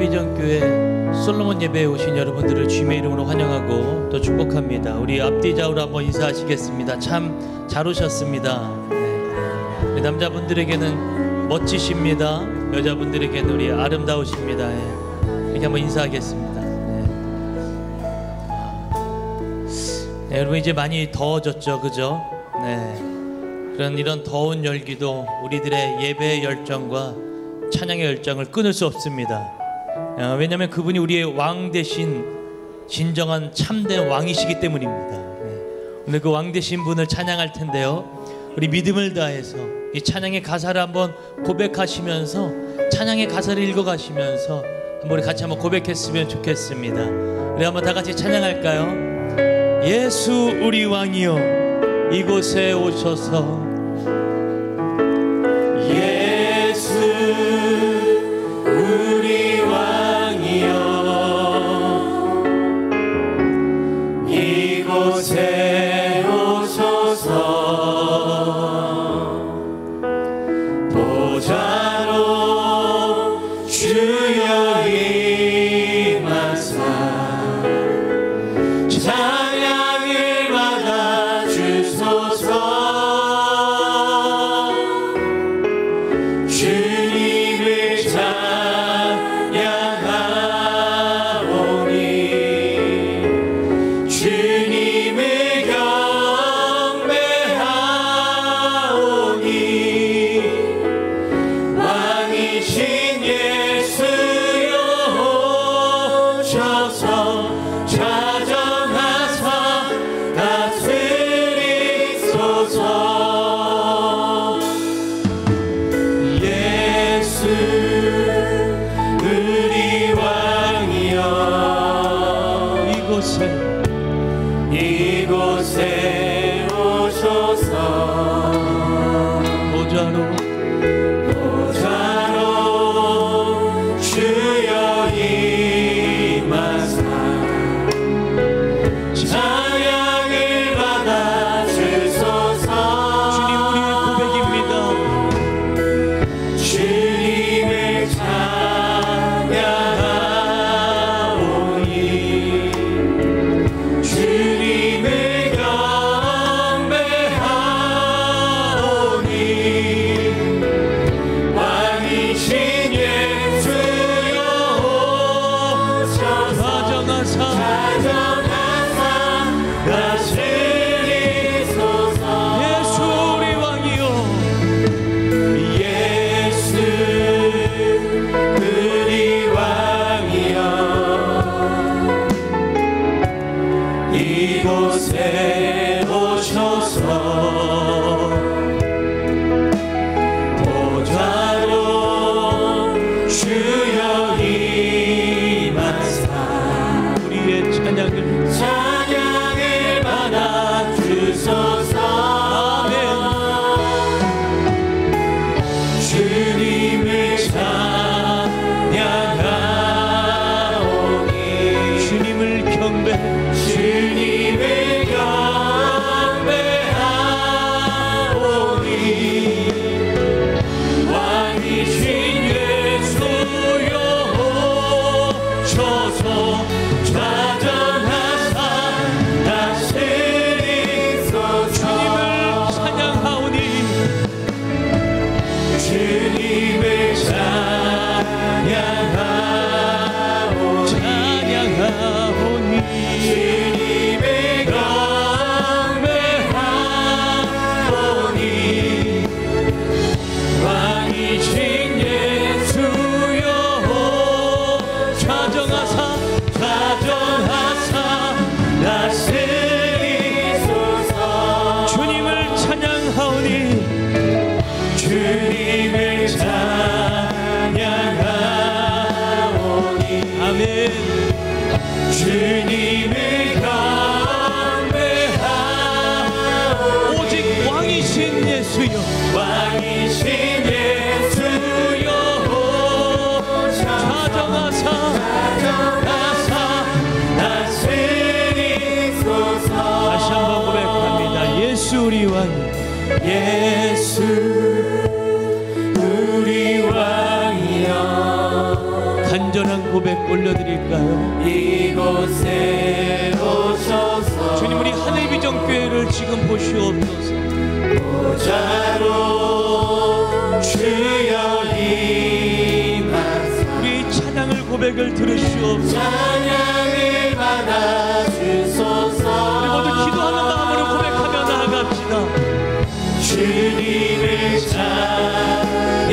합리정교회 솔로몬 예배에 오신 여러분들을 주님의 이름으로 환영하고 또 축복합니다. 우리 앞뒤 좌우로 한번 인사하시겠습니다. 참 잘 오셨습니다. 우리 남자분들에게는 멋지십니다. 여자분들에게는 우리 아름다우십니다. 이렇게 한번 인사하겠습니다. 네, 여러분 이제 많이 더워졌죠, 그죠? 네. 이런 더운 열기도 우리들의 예배의 열정과 찬양의 열정을 끊을 수 없습니다. 왜냐하면 그분이 우리의 왕 대신 진정한 참된 왕이시기 때문입니다. 오늘 그 왕 되신 분을 찬양할 텐데요, 우리 믿음을 다해서 이 찬양의 가사를 한번 고백하시면서 찬양의 가사를 읽어가시면서 한번 우리 같이 한번 고백했으면 좋겠습니다. 우리 한번 다 같이 찬양할까요? 예수 우리 왕이여 이곳에 오셔서, 예수 우리 왕이여 이곳에 오셔서 보좌로 주여 임하사 찬양을 받아 주소서. 주님을 찬양하오니 주님을 경배하오니 왕이신 예수여 오셔서 좌정하사 다스리소서. 예수 우리 왕이여 이곳에 오셔서 보좌로 주여 임하사 찬양을 받아 주소서. 주님 우리의 고백입니다. 주님을 찬양하오니 주님을 경배하오니 왕이신 예수여 오셔서 좌정하사 다스리소서. 예수 우리 왕이여 예수 우리 왕이여 이곳에 오셔서 보좌로 주여 임하사 우리의 찬양을 받아 주소서. 주님을 찬양하오니 주님을 경배하오니 왕이신 예수여 오셔서 좌정하사 다스리소서. 주님을 찬양하오니 찬양하오니 주님을 경배하오니 왕이신 예수여 좌정하사 다스리소서. 주님을 찬양하오니 주님을 찬양하오니 아멘. 주님을 경배하오니 오직 왕이신 예수여 왕이신 예수여 좌정하사 다스리소서. 다시 한번 고백합니다. 예수 우리 왕 예수 우리 왕이여 간절한 고백 올려드릴까요? 이곳에 오셔서 주님, 우리 하늘비전교회를 지금 보시옵소서. 보좌로 주여 임하사 우리 찬양을 고백을 들으시옵소서. 찬양을 받아주소서. 우리 모두 기도하는 마음으로 고백하며 나아갑시다. 주님을 찬양하오니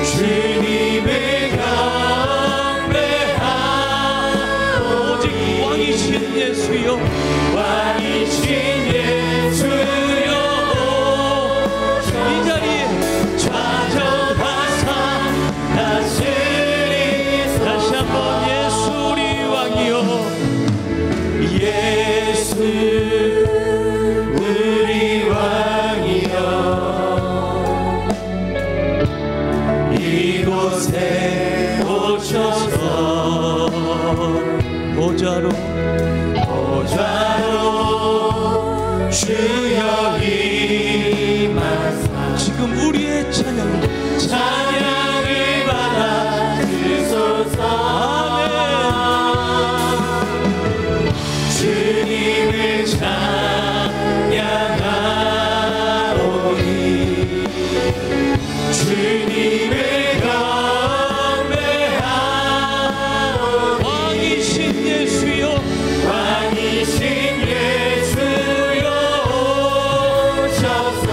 주님을 경배하오니 오직 왕이신 예수여, 왕이신 예수여 이 자리에 찾아가사 다스리소서. 다시 한번 예수 우리 왕이여, 예수 우리 왕이여 이곳에 오셔서 보좌로 주여 임하사 지금 우리의 찬양을 받아주소서. 주님을 찬양하오니 주님을 경배하오니 왕이신 예수여, 왕이신 예수여 오셔서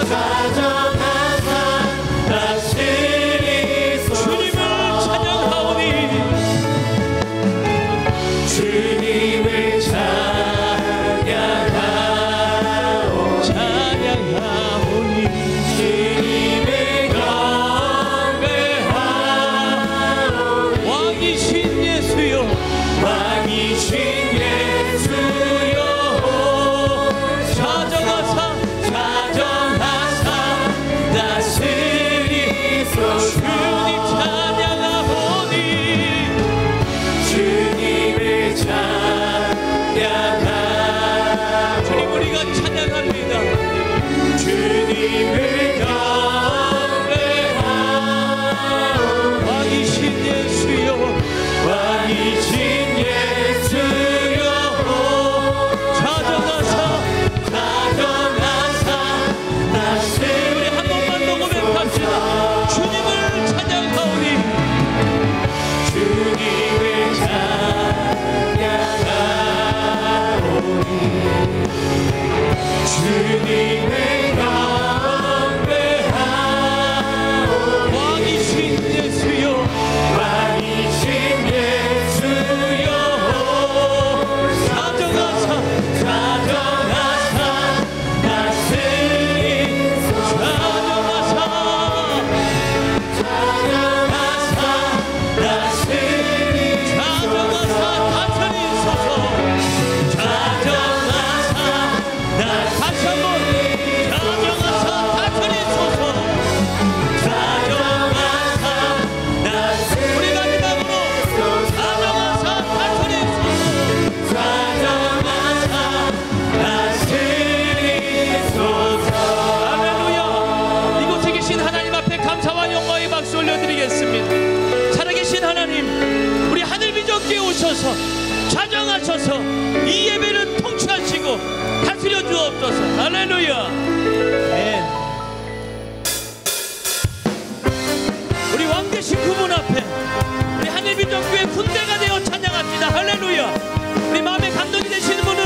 가져가사 다스리소서. 주님을 찬양하오니 주님을 찬양하오니 주님을 경배하오니 왕이신 예수여, 왕이신 예수여 가져가사 다스리소서. 주님 찬양하오니 주님을 찬양하오니 주님 우리가 찬양합니다. 주님을 경배하오니 왕이신 예수여, 왕이신 예수여 가져가사 다스리소서. 우리 한 번만 더 고백합시다. 주님을 찬양하오니 주님을 찬양하오니 주님을 경배하오니 왕이신 예수여, 왕이신 예수여 가져가사 다스리소서. 가져가사 다시 한번 가져가사 다스리소서. 우리 마지막으로 가져가사 다스리소서. 할렐루야. 이곳에 계신 하나님 앞에 감사와 영광의 박수 올려드리겠습니다. 살아계신 하나님, 우리 하늘비전교에 오셔서 좌정하셔서 이 예배를 통치하시고 다스려 주옵소서. 할렐루야. 아멘. 우리 왕되신 그분 앞에 우리 하늘비전교회 군대가 되어 찬양합니다. 할렐루야. 우리 마음에 감동이 되시는 분은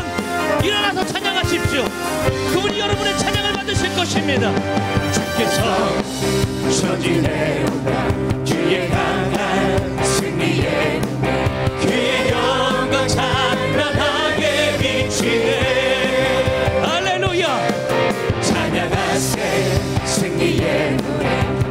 일어나서 찬양하십시오. 그분이 여러분의 찬양을 받으실 것입니다. 주께서 전진해온다 주의 강한 승리에 그의 영광 찬란하게 비치네. 할렐루야. 찬양하세 승리의 노래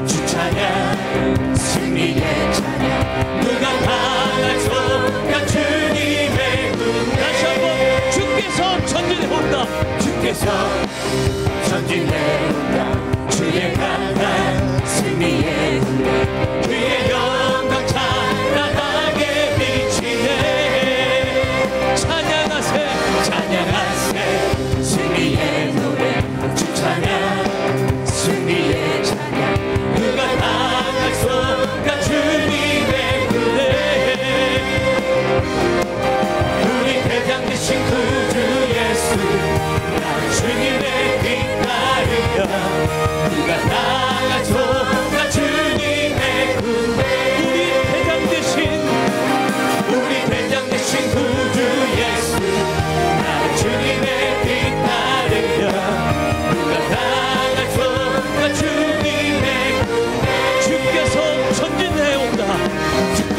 주 찬양 승리의 찬양 누가 강할 소가 주님의 다시 군대 한번 주께서 전진해온다. 주께서 전진해온다 주의 강한 승리의 노래 그의 영광 찬란하게 비치네. 찬양하세 찬양하세 승리의 노래 주 찬양 승리의 찬양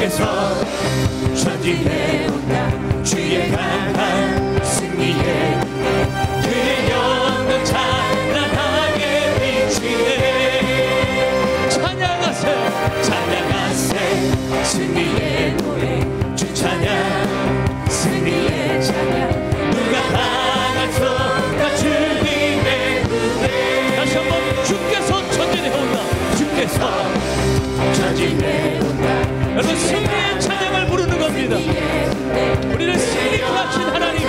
주께서 전진해 온다. 주의 강한 승리에 그의 영광 찬란하게 비치네. 찬양하세 찬양하세 승리의 노래 주 찬양 승리의 찬양 누가 강할소가 주님의 은혜. 다시 한번 주께서 전진해 온다. 주께서 전진해 온다. 여러분 승리의 찬양을 부르는 겁니다. 우리를 승리케 하신 하나님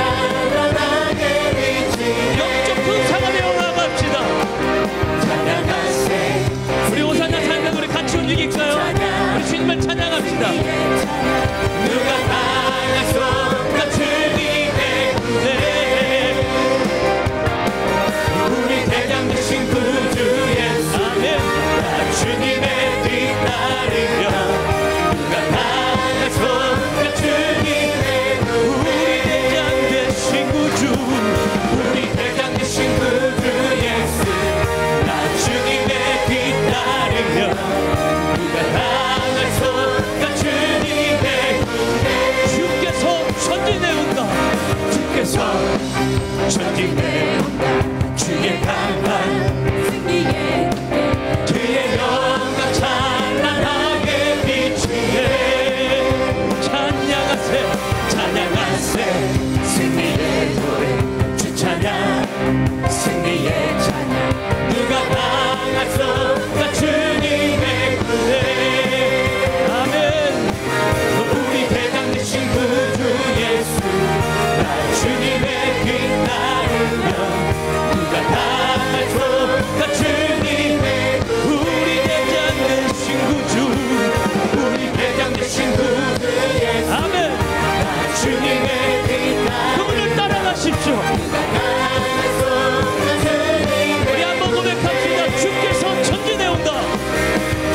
영적 군사가 되어 나갑시다. 찬양하세 우리 호산나 찬양 우리 같이 움직일까요? 우리 주님을 찬양합시다. 누가 강할소가 주님의 은혜. 우리 대장 되신 구주 예수 나 주님의 뒤따르며 누가 강할소가 주님의 우리 대장 되신 구주 우리 대장 되신 구주 예수 나 주님의 뒤따르며 누가 강할소가 주님의 주께서 전진해 온다. 주께서 전진해 온다. 주의 강한 승리의 그의 영광 찬란하게 비추네. 찬양하세 찬양하세 승리의 노래 주 찬양 승리의 찬양 누가 강할소가 주님의 은혜. 아멘. 우리 대장 되신 구주 예수 나 주님의 뒤따르며 누가 강할소가 주님의 우리 대장 되신 구주 우리 대장 되신 구주 예수 아멘. 나 주님의 뒤따르며 그분을 따라가십시오. 우리 한번 고백합시다. 주께서 전진해 온다.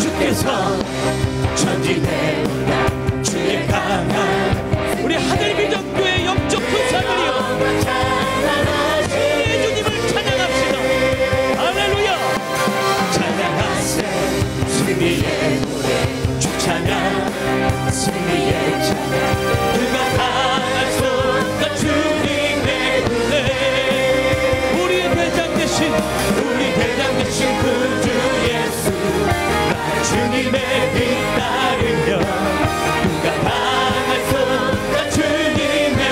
주께서 전진해 온다. 주의 강한 우리 하늘비전교회 영적 군사들이여 우리 주님을 찬양합시다. 할렐루야. 찬양하세 승리의 노래 주 찬양 승리의 찬양 누가 강할소가 주님의 은혜. 우리 대장 되신 우리 대장 되신 구주 예수 나 주님의 뒤따르며 누가 강할소가 주님의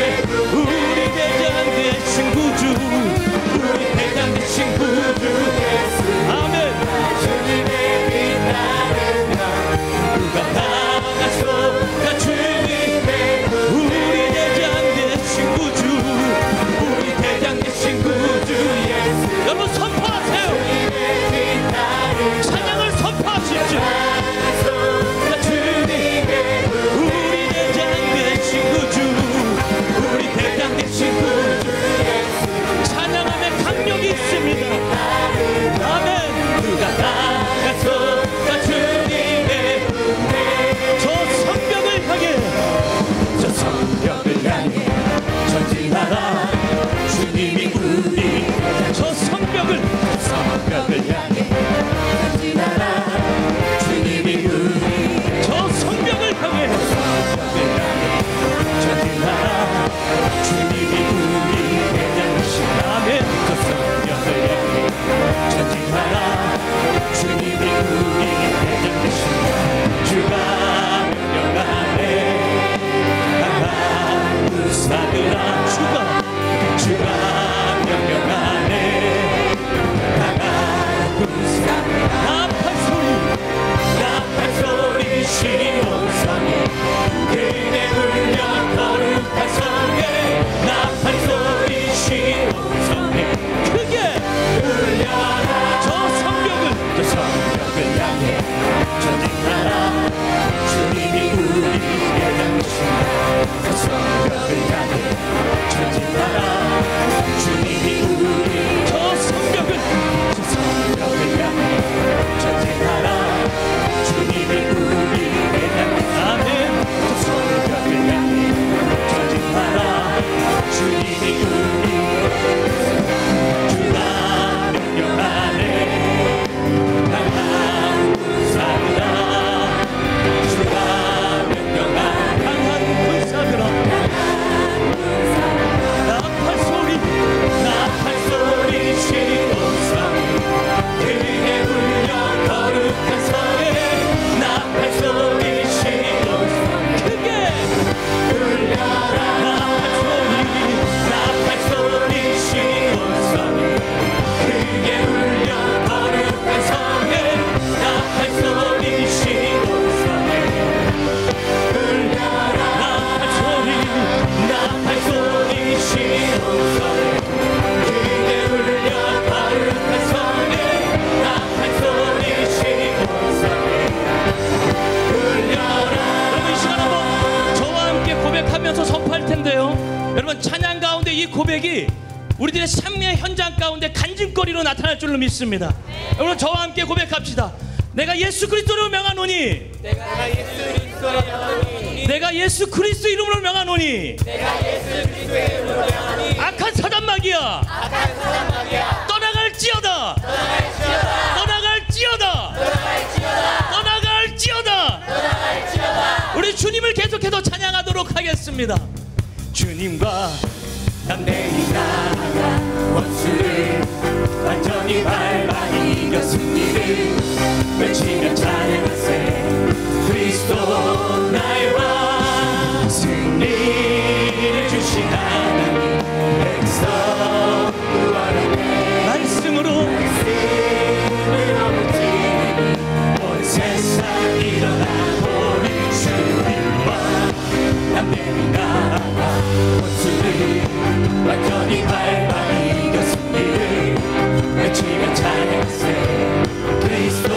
우리 대장 되신 구주 우리 대장 되신 구주 예수 아멘. 주님의 뒤따르며 누가 강할소가 주님의 우리 대장 되신 구주 우리 대장 되신 구주 예수 여러분 선포하세요. 주님의 뒤따르며 찬양을 선포하십시오. 강할소가 주님의 능력으로 나타날 줄로 믿습니다. 오늘 저와 함께 고백합시다. 내가 예수 그리스도로 명하노니, 내가 예수 그리스도로 명하노니, 내가 예수 그리스도 이름으로 명하노니, 내가 예수 그리스도의 이름으로 명하노니, 악한 사단 마귀야, 악한 사람 마귀야, 떠나갈지어다, 떠나갈지어다, 떠나갈지어다, 떠나갈지어다, 떠나갈지어다. 떠나갈지어다. 우리 주님을 계속해서 찬양하도록 하겠습니다. 주님과 담대히 나아가 원수를 완전히 밟아 이겨 승리를 외치며 찬양하세. 그리스도 나의 왕, 승리를 주신 하나님, 백성 구원하네. 말씀으로 무지니 온 세상 일어나보는 주님과 담대히 나아가 원수를 완전히 밟아 이겨 승리를 외치며 찬양하세. 그리스도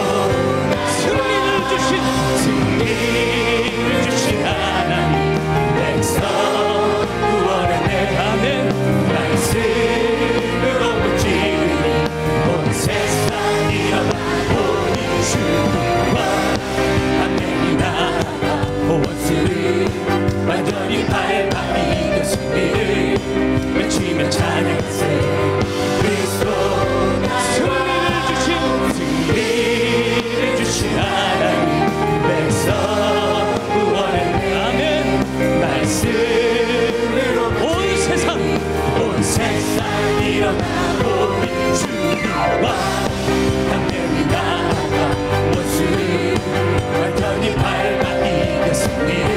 승리를 주신 하나님, 백성 구원하네. 아멘. 말씀으로 무지니 온 세상 일어나보니 주님과 담대히 나아가 원수를 완전히 밟아 이겨 승리를 외치며 찬양하세. 그리스도 승리를 주신 하나님, 백성 구원하네. 아멘. 말씀으로 온 세상 일어나보니 주님과 담대히 나아가 원수를 완전히 밟아 이겨 승리를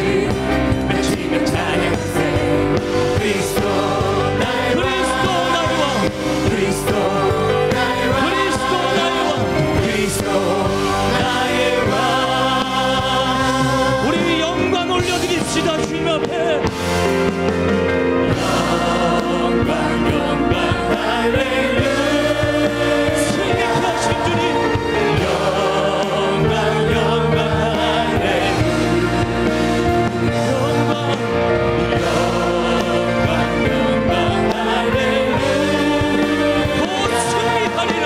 외치며 찬양하세. 그리스도 나의 왕, 그리스도 나의 왕, 그리스도 나의 왕. 우리 영광 올려드립시다. 주님 앞에 영광 할렐루야. 승리하신 주님, 영광 할렐루야. 영광 할렐루야. 곧 승리하리라.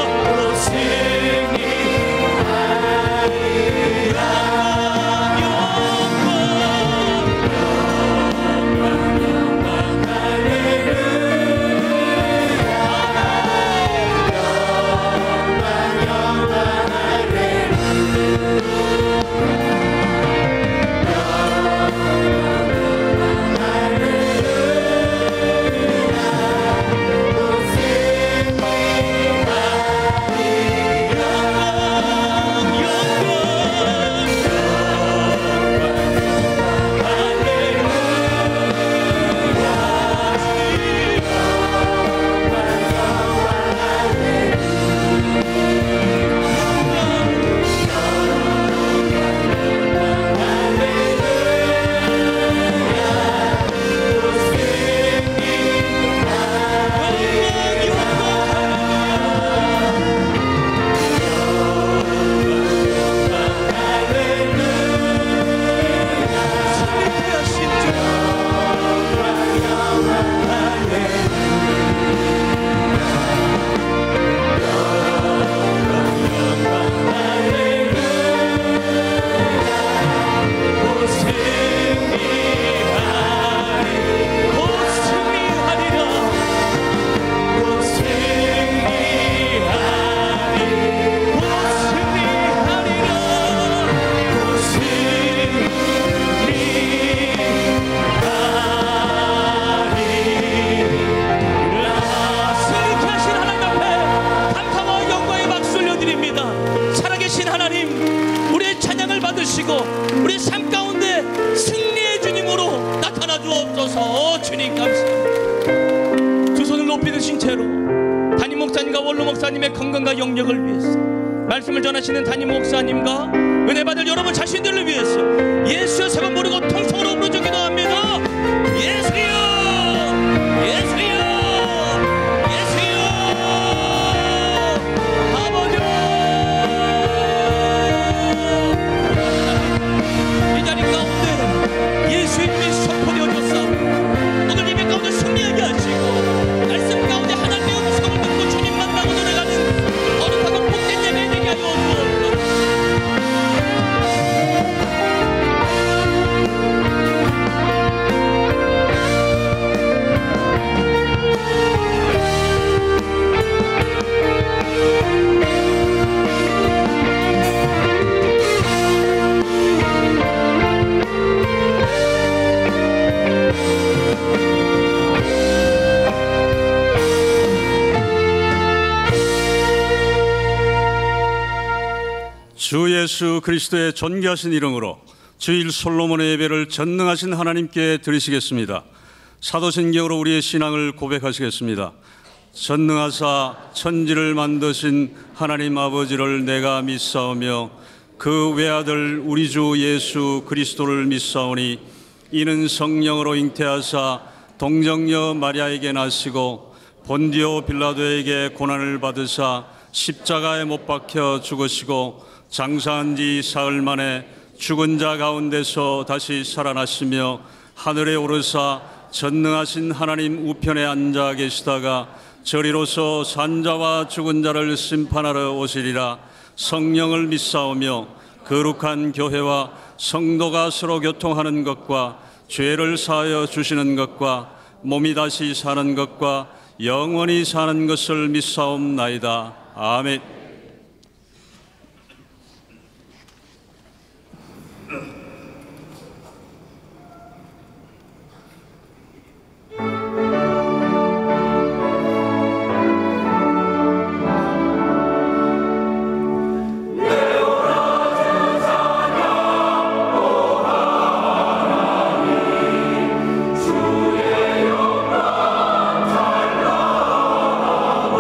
오 주옵소서. 주님 감사합니다. 두 손을 높이 드신 채로 담임 목사님과 원로 목사님의 건강과 영역을 위해서, 말씀을 전하시는 담임 목사님과 은혜 받을 여러분 자신들을 위해서 예수여 세 번 부르고 통성으로 부르짖 기도합니다. 예수여, 예수여, 예수여. 아버지, 이 자리 가운데 예수의 이름이 선포되어졌사오니 오늘 예배 가운데 승리하게 하시고, 말씀 가운데 하나님의 음성을 듣고 주님 만나고 노래가는 주 예수 그리스도의 존귀하신 이름으로 주일 솔로몬의 예배를 전능하신 하나님께 드리시겠습니다. 사도신경으로 우리의 신앙을 고백하시겠습니다. 전능하사 천지를 만드신 하나님 아버지를 내가 믿사오며 그 외아들 우리 주 예수 그리스도를 믿사오니 이는 성령으로 잉태하사 동정녀 마리아에게 나시고 본디오 빌라도에게 고난을 받으사 십자가에 못 박혀 죽으시고 장사한 지 사흘 만에 죽은 자 가운데서 다시 살아나시며 하늘에 오르사 전능하신 하나님 우편에 앉아 계시다가 저리로서 산자와 죽은 자를 심판하러 오시리라. 성령을 믿사오며 거룩한 교회와 성도가 서로 교통하는 것과 죄를 사하여 주시는 것과 몸이 다시 사는 것과 영원히 사는 것을 믿사옵나이다. 아멘. 주의 영광 찬양하고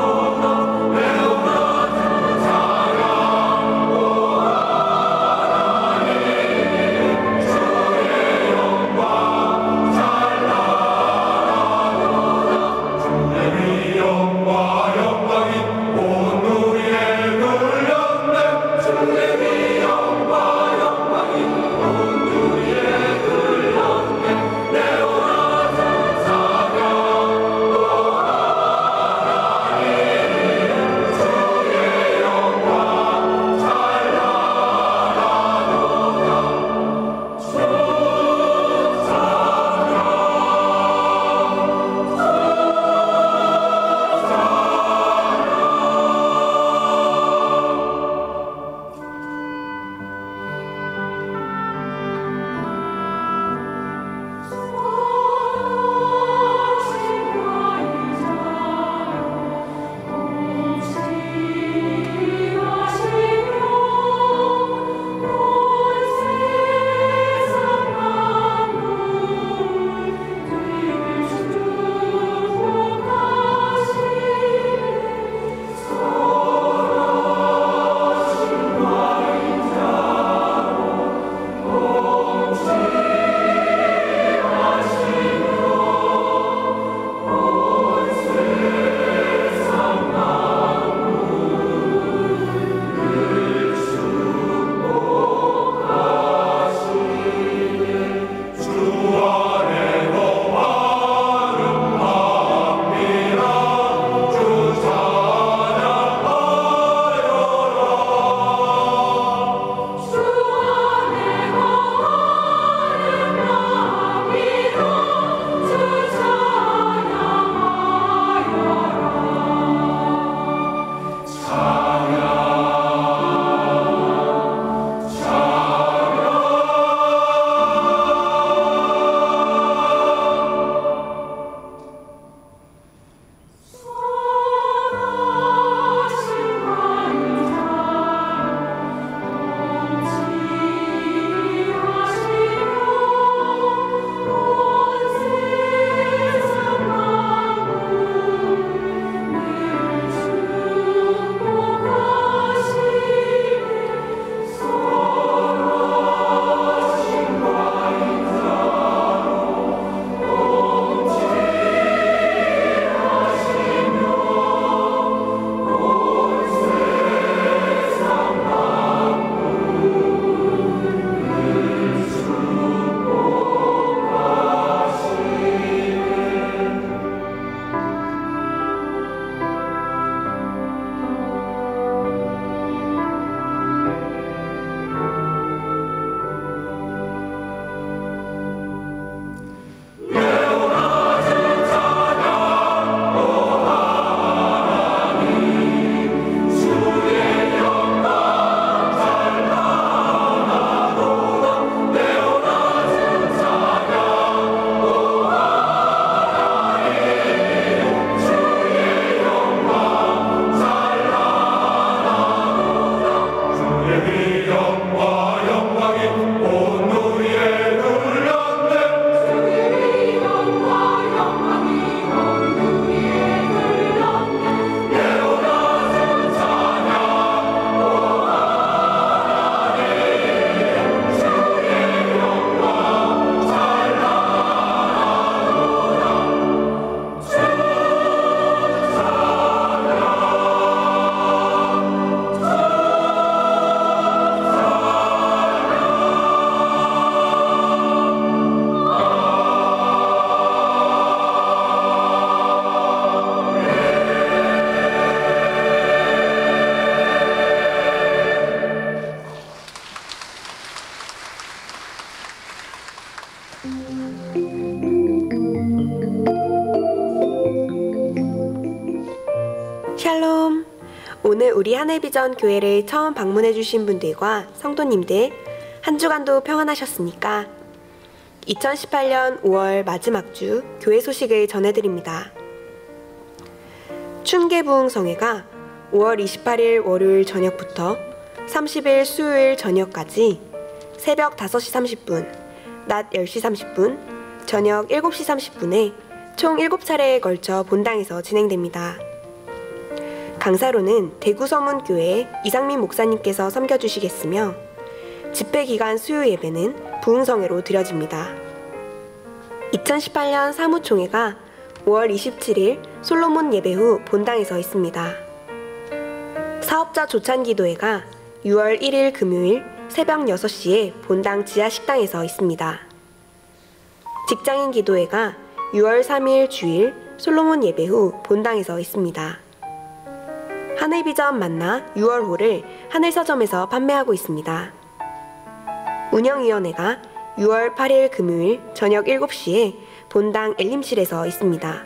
우리 하늘비전 교회를 처음 방문해 주신 분들과 성도님들 한 주간도 평안하셨습니까? 2018년 5월 마지막 주 교회 소식을 전해드립니다. 춘계부흥성회가 5월 28일 월요일 저녁부터 30일 수요일 저녁까지 새벽 5시 30분, 낮 10시 30분, 저녁 7시 30분에 총 7차례에 걸쳐 본당에서 진행됩니다. 강사로는 대구서문교회 이상민 목사님께서 섬겨주시겠으며 집회기간 수요 예배는 부흥성회로 드려집니다. 2018년 사무총회가 5월 27일 솔로몬 예배 후 본당에서 있습니다. 사업자 조찬기도회가 6월 1일 금요일 새벽 6시에 본당 지하식당에서 있습니다. 직장인 기도회가 6월 3일 주일 솔로몬 예배 후 본당에서 있습니다. 하늘비전 만나 6월호를 하늘서점에서 판매하고 있습니다. 운영위원회가 6월 8일 금요일 저녁 7시에 본당 엘림실에서 있습니다.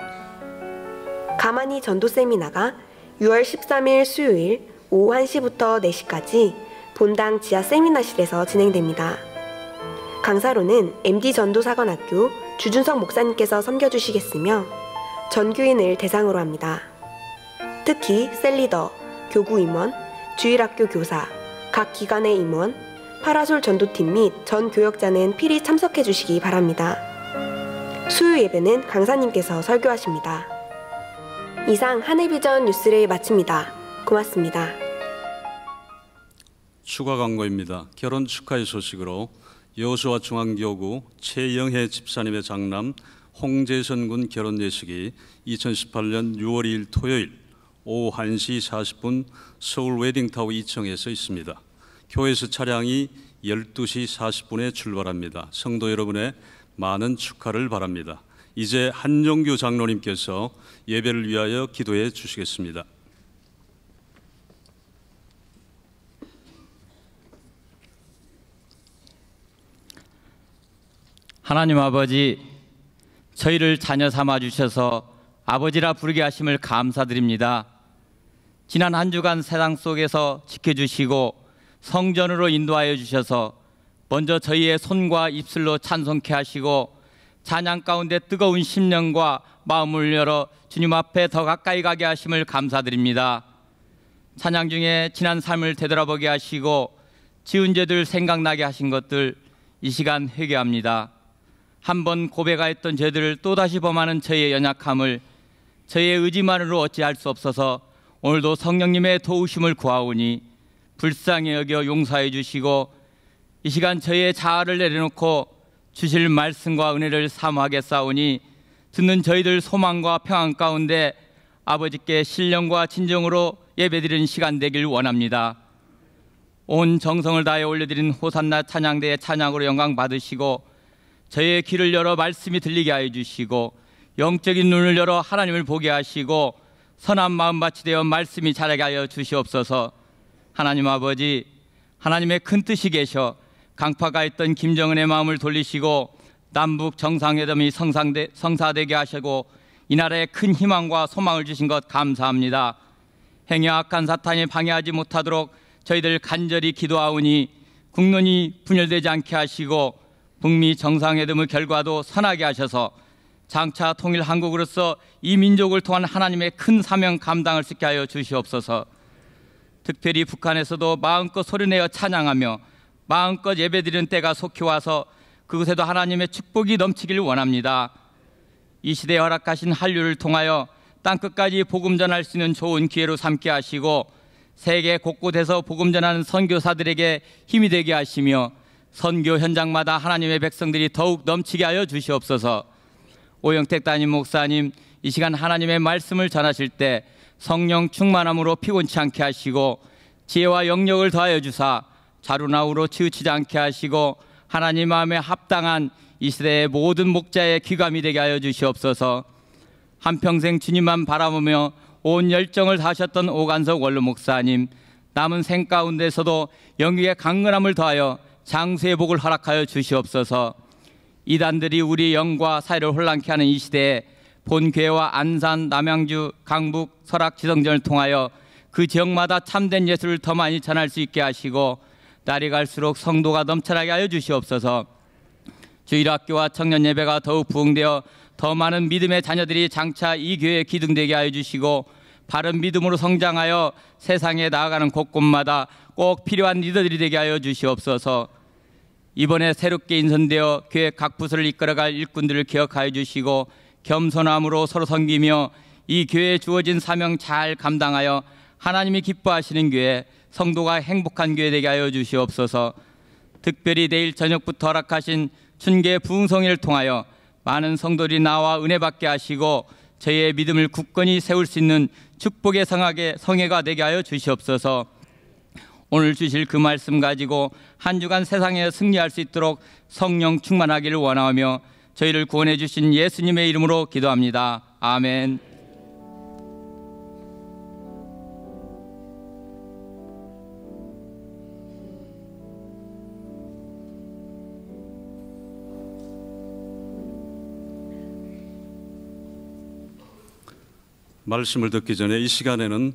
가만히 전도 세미나가 6월 13일 수요일 오후 1시부터 4시까지 본당 지하 세미나실에서 진행됩니다. 강사로는 MD 전도사관학교 주준석 목사님께서 섬겨주시겠으며 전교인을 대상으로 합니다. 특히 셀리더, 교구 임원, 주일학교 교사, 각 기관의 임원, 파라솔 전도팀 및 전 교역자는 필히 참석해 주시기 바랍니다. 수요 예배는 강사님께서 설교하십니다. 이상 하늘비전 뉴스를 마칩니다. 고맙습니다. 추가 광고입니다. 결혼 축하의 소식으로 여수와 중앙교구 최영혜 집사님의 장남 홍재선 군 결혼 예식이 2018년 6월 2일 토요일 오후 1시 40분 서울 웨딩타워 2층에서 있습니다. 교회에서 차량이 12시 40분에 출발합니다. 성도 여러분의 많은 축하를 바랍니다. 이제 한종규 장로님께서 예배를 위하여 기도해 주시겠습니다. 하나님 아버지, 저희를 자녀 삼아 주셔서 아버지라 부르게 하심을 감사드립니다. 지난 한 주간 세상 속에서 지켜주시고 성전으로 인도하여 주셔서 먼저 저희의 손과 입술로 찬송케 하시고 찬양 가운데 뜨거운 심령과 마음을 열어 주님 앞에 더 가까이 가게 하심을 감사드립니다. 찬양 중에 지난 삶을 되돌아보게 하시고 지은 죄들 생각나게 하신 것들 이 시간 회개합니다. 한번 고백하였던 죄들을 또다시 범하는 저희의 연약함을 저희의 의지만으로 어찌할 수 없어서 오늘도 성령님의 도우심을 구하오니 불쌍히 여겨 용서해 주시고 이 시간 저희의 자아를 내려놓고 주실 말씀과 은혜를 사모하겠사오니 듣는 저희들 소망과 평안 가운데 아버지께 신령과 진정으로 예배드리는 시간 되길 원합니다. 온 정성을 다해 올려드린 호산나 찬양대의 찬양으로 영광 받으시고 저희의 귀를 열어 말씀이 들리게 하여 주시고 영적인 눈을 열어 하나님을 보게 하시고 선한 마음밭이 되어 말씀이 자라게 하여 주시옵소서. 하나님 아버지, 하나님의 큰 뜻이 계셔 강파가 있던 김정은의 마음을 돌리시고 남북 정상회담이 성사되게 하시고 이 나라에 큰 희망과 소망을 주신 것 감사합니다. 행여 악한 사탄이 방해하지 못하도록 저희들 간절히 기도하오니 국론이 분열되지 않게 하시고 북미 정상회담의 결과도 선하게 하셔서 장차 통일 한국으로서 이 민족을 통한 하나님의 큰 사명 감당을 수 있게 하여 주시옵소서. 특별히 북한에서도 마음껏 소리내어 찬양하며 마음껏 예배드리는 때가 속히 와서 그곳에도 하나님의 축복이 넘치기를 원합니다. 이 시대에 허락하신 한류를 통하여 땅끝까지 복음 전할 수 있는 좋은 기회로 삼게 하시고 세계 곳곳에서 복음 전하는 선교사들에게 힘이 되게 하시며 선교 현장마다 하나님의 백성들이 더욱 넘치게 하여 주시옵소서. 오영택 담임 목사님, 이 시간 하나님의 말씀을 전하실 때 성령 충만함으로 피곤치 않게 하시고 지혜와 영력을 더하여 주사 자루나우로 치우치지 않게 하시고 하나님 마음에 합당한 이 시대의 모든 목자의 귀감이 되게 하여 주시옵소서. 한평생 주님만 바라보며 온 열정을 다하셨던 오간석 원로 목사님, 남은 생 가운데서도 영육의 강건함을 더하여 장수의 복을 허락하여 주시옵소서. 이단들이 우리 영과 사회를 혼란케 하는 이 시대에 본교회와 안산, 남양주, 강북, 설악, 지성전을 통하여 그 지역마다 참된 예수를 더 많이 전할 수 있게 하시고 날이 갈수록 성도가 넘쳐나게 하여 주시옵소서. 주일학교와 청년예배가 더욱 부흥되어 더 많은 믿음의 자녀들이 장차 이 교회에 기둥되게 하여 주시고 바른 믿음으로 성장하여 세상에 나아가는 곳곳마다 꼭 필요한 리더들이 되게 하여 주시옵소서. 이번에 새롭게 인선되어 교회 각 부서를 이끌어갈 일꾼들을 기억하여 주시고 겸손함으로 서로 섬기며 이 교회에 주어진 사명 잘 감당하여 하나님이 기뻐하시는 교회, 성도가 행복한 교회 되게 하여 주시옵소서. 특별히 내일 저녁부터 허락하신 춘계 부흥성회를 통하여 많은 성도들이 나와 은혜 받게 하시고 저희의 믿음을 굳건히 세울 수 있는 축복의 성회가 되게 하여 주시옵소서. 오늘 주실 그 말씀 가지고 한 주간 세상에 승리할 수 있도록 성령 충만하기를 원하며 저희를 구원해 주신 예수님의 이름으로 기도합니다. 아멘. 말씀을 듣기 전에 이 시간에는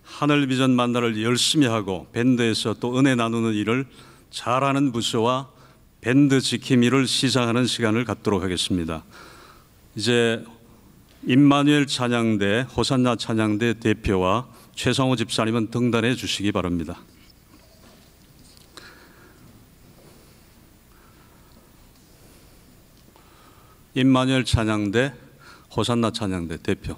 하늘 비전 만나를 열심히 하고 밴드에서 또 은혜 나누는 일을 잘하는 부서와 밴드 지킴이를 시상하는 시간을 갖도록 하겠습니다. 이제 임마누엘 찬양대, 호산나 찬양대 대표와 최상호 집사님은 등단해 주시기 바랍니다. 임마누엘 찬양대, 호산나 찬양대 대표.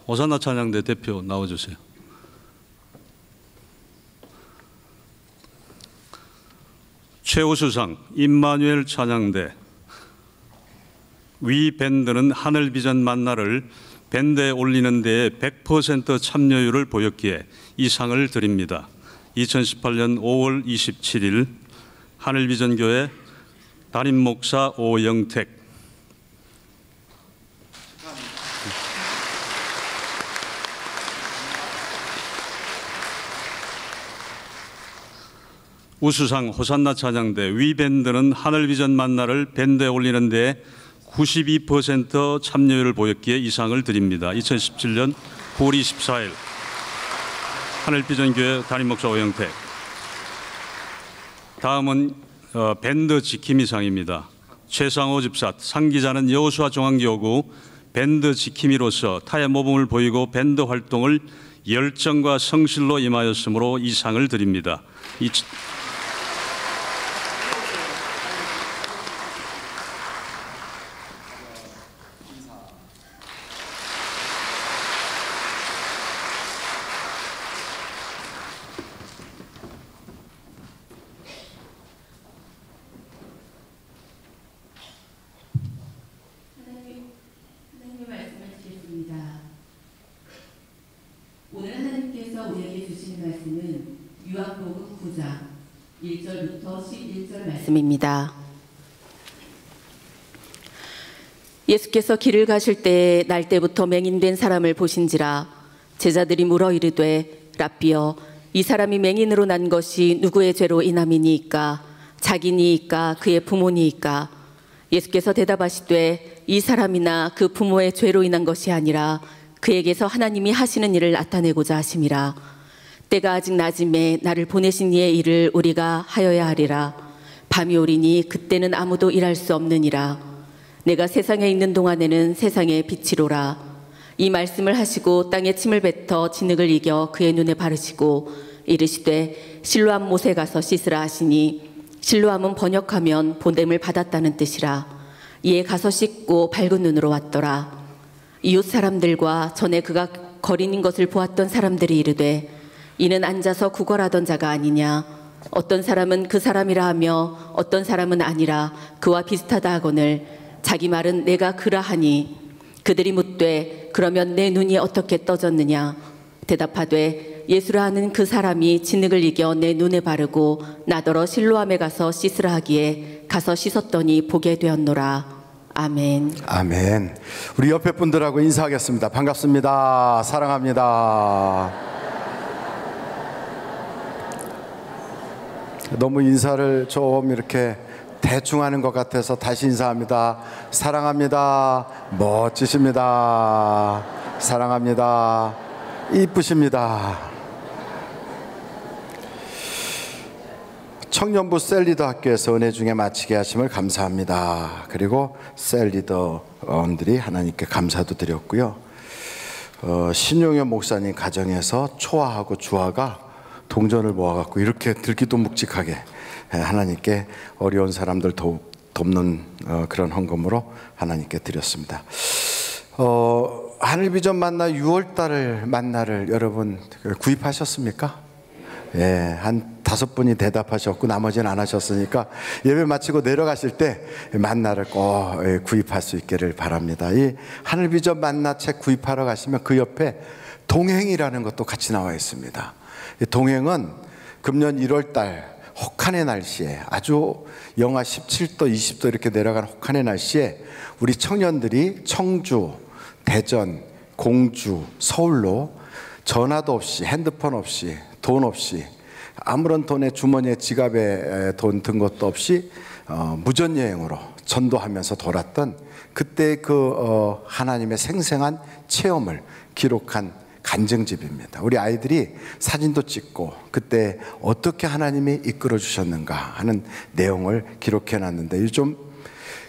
호산나 찬양대 대표 나와주세요. 최우수상 임마누엘 찬양대. 위 밴드는 하늘 비전 만나를 밴드에 올리는 데에 100% 참여율을 보였기에 이 상을 드립니다. 2018년 5월 27일 하늘비전교회 담임 목사 오영택. 우수상 호산나 찬양대. 위 밴드는 하늘비전 만나를 밴드에 올리는 데 92% 참여율을 보였기에 이 상을 드립니다. 2017년 9월 24일 하늘비전교회 담임 목사 오영택. 다음은 밴드 지킴이상입니다. 최상호 집사. 상기자는 여호수아 중앙교구 밴드 지킴이로서 타의 모범을 보이고 밴드 활동을 열정과 성실로 임하였으므로 이 상을 드립니다. 오늘 하나님께서 우리에게 주신 말씀은 요한복음 9장 1절부터 11절 말씀입니다. 예수께서 길을 가실 때에 날 때부터 맹인된 사람을 보신지라. 제자들이 물어 이르되 랍비여, 이 사람이 맹인으로 난 것이 누구의 죄로 인함이니이까? 자기니이까 그의 부모니이까? 예수께서 대답하시되 이 사람이나 그 부모의 죄로 인한 것이 아니라 그에게서 하나님이 하시는 일을 나타내고자 하심이라. 때가 아직 낮음에 나를 보내신 이의 일을 우리가 하여야 하리라. 밤이 오리니 그때는 아무도 일할 수 없느니라. 내가 세상에 있는 동안에는 세상의 빛이로라. 이 말씀을 하시고 땅에 침을 뱉어 진흙을 이겨 그의 눈에 바르시고 이르시되 실로암 못에 가서 씻으라 하시니, 실로암은 번역하면 보냄을 받았다는 뜻이라. 이에 가서 씻고 밝은 눈으로 왔더라. 이웃 사람들과 전에 그가 거린인 것을 보았던 사람들이 이르되 이는 앉아서 구걸하던 자가 아니냐. 어떤 사람은 그 사람이라 하며 어떤 사람은 아니라 그와 비슷하다 하거늘 자기 말은 내가 그라 하니, 그들이 묻되 그러면 내 눈이 어떻게 떠졌느냐. 대답하되 예수라 하는 그 사람이 진흙을 이겨 내 눈에 바르고 나더러 실로암에 가서 씻으라 하기에 가서 씻었더니 보게 되었노라. 아멘. 아멘. 우리 옆에 분들하고 인사하겠습니다. 반갑습니다. 사랑합니다. 너무 인사를 좀 이렇게 대충 하는 것 같아서 다시 인사합니다. 사랑합니다. 멋지십니다. 사랑합니다. 이쁘십니다. 청년부 셀리더 학교에서 은혜 중에 마치게 하심을 감사합니다. 그리고 셀리더원들이 하나님께 감사도 드렸고요. 신용현 목사님 가정에서 초아하고 주아가 동전을 모아갖고 이렇게 들기도 묵직하게 하나님께 어려운 사람들 돕는 그런 헌금으로 하나님께 드렸습니다. 하늘비전 만나 6월달 만나를 여러분 구입하셨습니까? 예, 한 5분이 대답하셨고 나머지는 안 하셨으니까 예배 마치고 내려가실 때 만나를 꼭 구입할 수 있기를 바랍니다. 이 하늘비전 만나 책 구입하러 가시면 그 옆에 동행이라는 것도 같이 나와 있습니다. 이 동행은 금년 1월달 혹한의 날씨에 아주 영하 17도, 20도 이렇게 내려가는 혹한의 날씨에 우리 청년들이 청주, 대전, 공주, 서울로 전화도 없이 핸드폰 없이 돈 없이 아무런 돈에 주머니에 지갑에 돈 든 것도 없이 무전여행으로 전도하면서 돌았던 그때 그 하나님의 생생한 체험을 기록한 간증집입니다. 우리 아이들이 사진도 찍고 그때 어떻게 하나님이 이끌어 주셨는가 하는 내용을 기록해 놨는데 요즘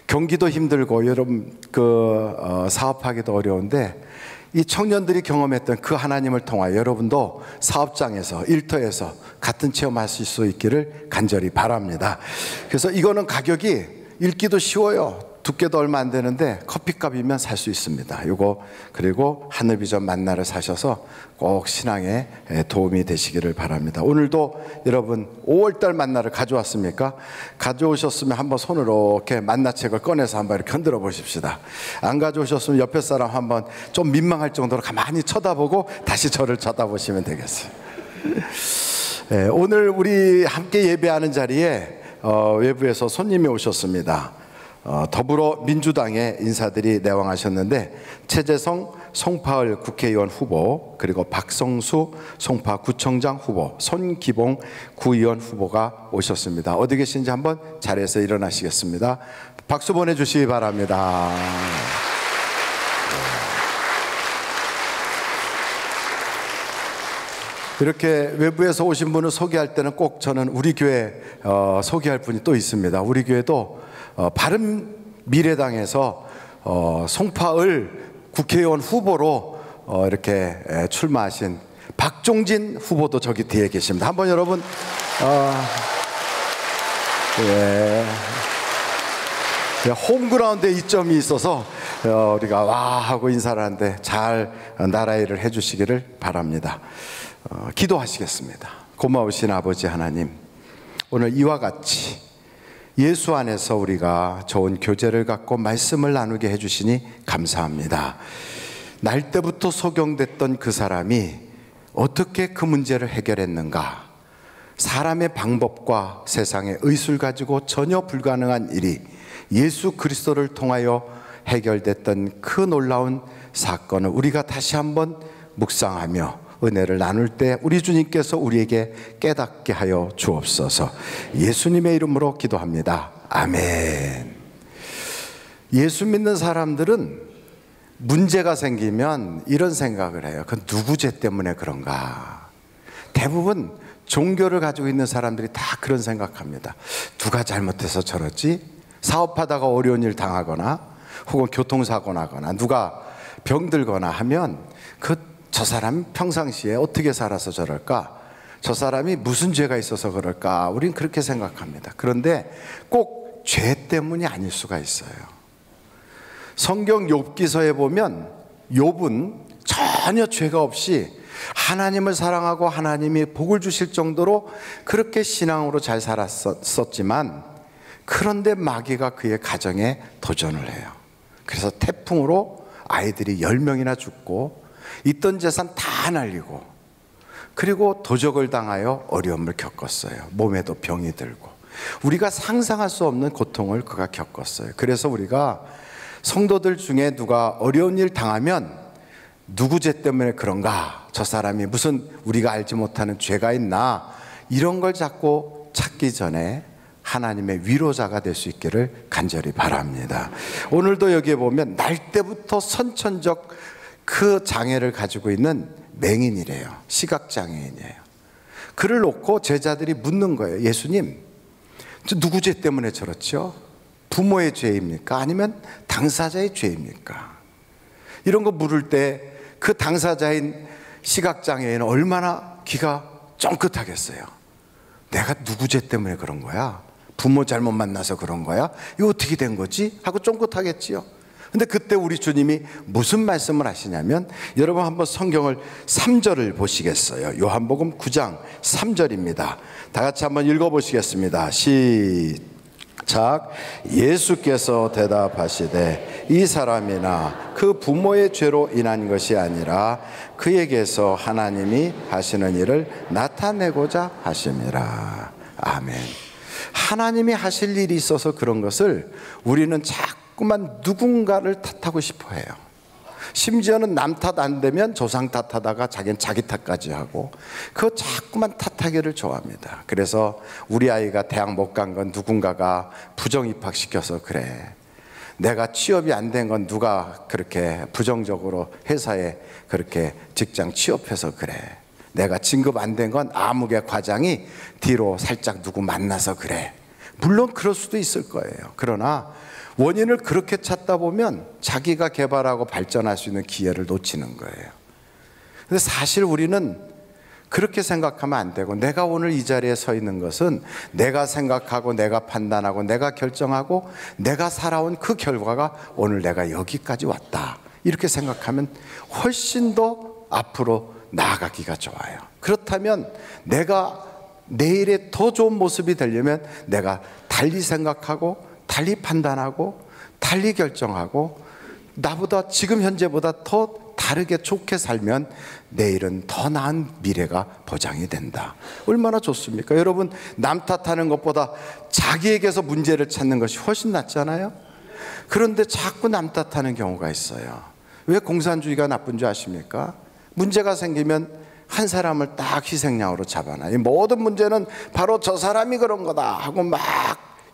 경기도 힘들고 여러분 사업하기도 어려운데 이 청년들이 경험했던 그 하나님을 통하여 여러분도 사업장에서 일터에서 같은 체험하실 수 있기를 간절히 바랍니다. 그래서 이거는 가격이 읽기도 쉬워요. 두께도 얼마 안 되는데 커피값이면 살 수 있습니다. 이거 그리고 하늘비전 만나를 사셔서 꼭 신앙에 도움이 되시기를 바랍니다. 오늘도 여러분 5월달 만나를 가져왔습니까? 가져오셨으면 한번 손으로 이렇게 만나책을 꺼내서 한번 이렇게 흔들어 보십시다. 안 가져오셨으면 옆에 사람 한번 좀 민망할 정도로 가만히 쳐다보고 다시 저를 쳐다보시면 되겠어요. 오늘 우리 함께 예배하는 자리에 외부에서 손님이 오셨습니다. 더불어민주당의 인사들이 내왕하셨는데 최재성 송파을 국회의원 후보 그리고 박성수 송파구청장 후보 손기봉 구의원 후보가 오셨습니다. 어디 계신지 한번 자리에서 일어나시겠습니다. 박수 보내주시기 바랍니다. 이렇게 외부에서 오신 분을 소개할 때는 꼭 저는 우리 교회 소개할 분이 또 있습니다. 우리 교회도 바른미래당에서 송파을 국회의원 후보로 이렇게 출마하신 박종진 후보도 저기 뒤에 계십니다. 한번 여러분 홈그라운드에 이점이 있어서 우리가 와 하고 인사를 하는데 잘 나라일을 해주시기를 바랍니다. 기도하시겠습니다. 고마우신 아버지 하나님, 오늘 이와 같이 예수 안에서 우리가 좋은 교제를 갖고 말씀을 나누게 해주시니 감사합니다. 날 때부터 소경됐던 그 사람이 어떻게 그 문제를 해결했는가? 사람의 방법과 세상의 의술 가지고 전혀 불가능한 일이 예수 그리스도를 통하여 해결됐던 그 놀라운 사건을 우리가 다시 한번 묵상하며 은혜를 나눌 때 우리 주님께서 우리에게 깨닫게 하여 주옵소서. 예수님의 이름으로 기도합니다. 아멘. 예수 믿는 사람들은 문제가 생기면 이런 생각을 해요. 그건 누구 죄 때문에 그런가? 대부분 종교를 가지고 있는 사람들이 다 그런 생각합니다. 누가 잘못해서 저러지? 사업하다가 어려운 일 당하거나 혹은 교통사고 나거나 누가 병들거나 하면 저 사람 평상시에 어떻게 살아서 저럴까? 저 사람이 무슨 죄가 있어서 그럴까? 우린 그렇게 생각합니다. 그런데 꼭 죄 때문이 아닐 수가 있어요. 성경 욥기서에 보면 욥은 전혀 죄가 없이 하나님을 사랑하고 하나님이 복을 주실 정도로 그렇게 신앙으로 잘 살았었지만 그런데 마귀가 그의 가정에 도전을 해요. 그래서 태풍으로 아이들이 10명이나 죽고 있던 재산 다 날리고 그리고 도적을 당하여 어려움을 겪었어요. 몸에도 병이 들고 우리가 상상할 수 없는 고통을 그가 겪었어요. 그래서 우리가 성도들 중에 누가 어려운 일 당하면 누구 죄 때문에 그런가? 저 사람이 무슨 우리가 알지 못하는 죄가 있나? 이런 걸 자꾸 찾기 전에 하나님의 위로자가 될 수 있기를 간절히 바랍니다. 오늘도 여기에 보면 날 때부터 선천적 그 장애를 가지고 있는 맹인이래요. 시각장애인이에요. 그를 놓고 제자들이 묻는 거예요. 예수님, 누구 죄 때문에 저렇죠? 부모의 죄입니까? 아니면 당사자의 죄입니까? 이런 거 물을 때 그 당사자인 시각장애인은 얼마나 귀가 쫑긋하겠어요. 내가 누구 죄 때문에 그런 거야? 부모 잘못 만나서 그런 거야? 이거 어떻게 된 거지? 하고 쫑긋하겠지요. 근데 그때 우리 주님이 무슨 말씀을 하시냐면, 여러분 한번 성경을 3절을 보시겠어요? 요한복음 9장 3절입니다. 다 같이 한번 읽어보시겠습니다. 시작. 예수께서 대답하시되 이 사람이나 그 부모의 죄로 인한 것이 아니라 그에게서 하나님이 하시는 일을 나타내고자 하심이라. 아멘. 하나님이 하실 일이 있어서 그런 것을 우리는 자꾸만 누군가를 탓하고 싶어 해요. 심지어는 남 탓 안 되면 조상 탓하다가 자기는 자기 탓까지 하고, 그거 자꾸만 탓하기를 좋아합니다. 그래서 우리 아이가 대학 못 간 건 누군가가 부정 입학시켜서 그래. 내가 취업이 안 된 건 누가 그렇게 부정적으로 회사에 그렇게 직장 취업해서 그래. 내가 진급 안 된 건 아무개 과장이 뒤로 살짝 누구 만나서 그래. 물론 그럴 수도 있을 거예요. 그러나 원인을 그렇게 찾다 보면 자기가 개발하고 발전할 수 있는 기회를 놓치는 거예요. 근데 사실 우리는 그렇게 생각하면 안 되고, 내가 오늘 이 자리에 서 있는 것은 내가 생각하고 내가 판단하고 내가 결정하고 내가 살아온 그 결과가 오늘 내가 여기까지 왔다, 이렇게 생각하면 훨씬 더 앞으로 나아가기가 좋아요. 그렇다면 내가 내일의 더 좋은 모습이 되려면 내가 달리 생각하고 달리 판단하고 달리 결정하고 나보다 지금 현재보다 더 다르게 좋게 살면 내일은 더 나은 미래가 보장이 된다. 얼마나 좋습니까? 여러분, 남 탓하는 것보다 자기에게서 문제를 찾는 것이 훨씬 낫잖아요. 그런데 자꾸 남 탓하는 경우가 있어요. 왜 공산주의가 나쁜 줄 아십니까? 문제가 생기면 한 사람을 딱 희생양으로 잡아놔. 이 모든 문제는 바로 저 사람이 그런 거다 하고 막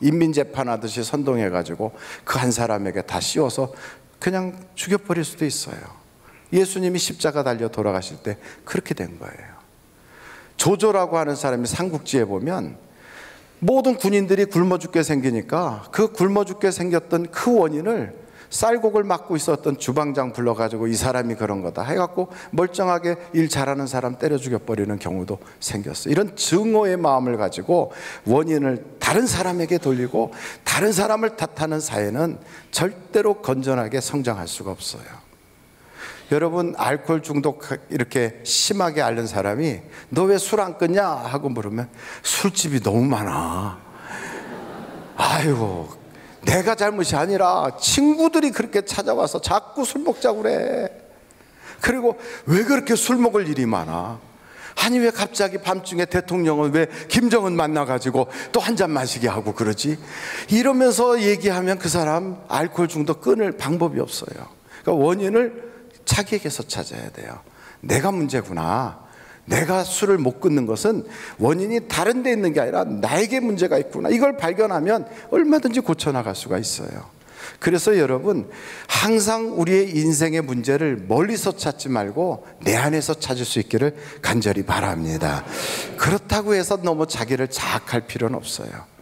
인민재판하듯이 선동해가지고 그 한 사람에게 다 씌워서 그냥 죽여버릴 수도 있어요. 예수님이 십자가 달려 돌아가실 때 그렇게 된 거예요. 조조라고 하는 사람이 삼국지에 보면 모든 군인들이 굶어 죽게 생기니까 그 굶어 죽게 생겼던 그 원인을 쌀국을 맡고 있었던 주방장 불러가지고 이 사람이 그런 거다 해갖고 멀쩡하게 일 잘하는 사람 때려 죽여버리는 경우도 생겼어요. 이런 증오의 마음을 가지고 원인을 다른 사람에게 돌리고 다른 사람을 탓하는 사회는 절대로 건전하게 성장할 수가 없어요. 여러분, 알코올 중독 이렇게 심하게 앓는 사람이 너 왜 술 안 끊냐 하고 물으면 술집이 너무 많아. 아이고, 내가 잘못이 아니라 친구들이 그렇게 찾아와서 자꾸 술 먹자고 그래. 그리고 왜 그렇게 술 먹을 일이 많아? 아니 왜 갑자기 밤중에 대통령은 왜 김정은 만나가지고 또 한 잔 마시게 하고 그러지? 이러면서 얘기하면 그 사람 알코올 중독 끊을 방법이 없어요. 그러니까 원인을 자기에게서 찾아야 돼요. 내가 문제구나. 내가 술을 못 끊는 것은 원인이 다른 데 있는 게 아니라 나에게 문제가 있구나. 이걸 발견하면 얼마든지 고쳐나갈 수가 있어요. 그래서 여러분, 항상 우리의 인생의 문제를 멀리서 찾지 말고 내 안에서 찾을 수 있기를 간절히 바랍니다. 그렇다고 해서 너무 자기를 자학할 필요는 없어요.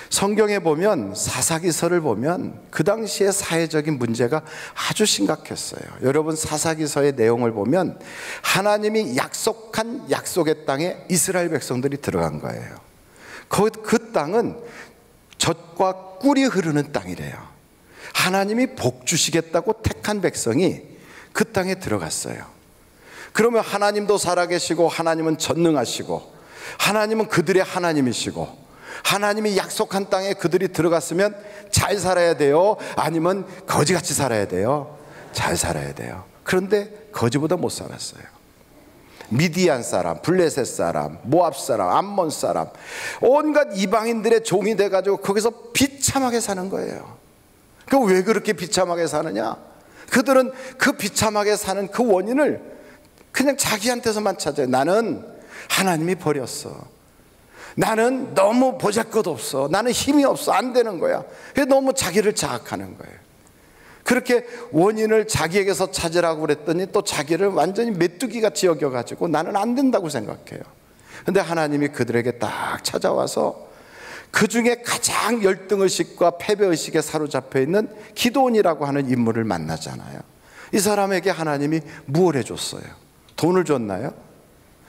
성경에 보면, 사사기서를 보면 그 당시에 사회적인 문제가 아주 심각했어요. 여러분, 사사기서의 내용을 보면 하나님이 약속한 약속의 땅에 이스라엘 백성들이 들어간 거예요. 그 땅은 젖과 꿀이 흐르는 땅이래요. 하나님이 복 주시겠다고 택한 백성이 그 땅에 들어갔어요. 그러면 하나님도 살아계시고 하나님은 전능하시고 하나님은 그들의 하나님이시고 하나님이 약속한 땅에 그들이 들어갔으면 잘 살아야 돼요? 아니면 거지같이 살아야 돼요? 잘 살아야 돼요. 그런데 거지보다 못 살았어요. 미디안 사람, 블레셋 사람, 모압 사람, 암몬 사람, 온갖 이방인들의 종이 돼가지고 거기서 비참하게 사는 거예요. 그 왜 그렇게 비참하게 사느냐? 그들은 그 비참하게 사는 그 원인을 그냥 자기한테서만 찾아요. 나는 하나님이 버렸어. 나는 너무 보잘것없어, 나는 힘이 없어, 안 되는 거야. 그래서 너무 자기를 자학하는 거예요. 그렇게 원인을 자기에게서 찾으라고 그랬더니 또 자기를 완전히 메뚜기같이 여겨가지고 나는 안 된다고 생각해요. 근데 하나님이 그들에게 딱 찾아와서 그 중에 가장 열등의식과 패배의식에 사로잡혀 있는 기드온이라고 하는 인물을 만나잖아요. 이 사람에게 하나님이 무엇을 해줬어요? 돈을 줬나요?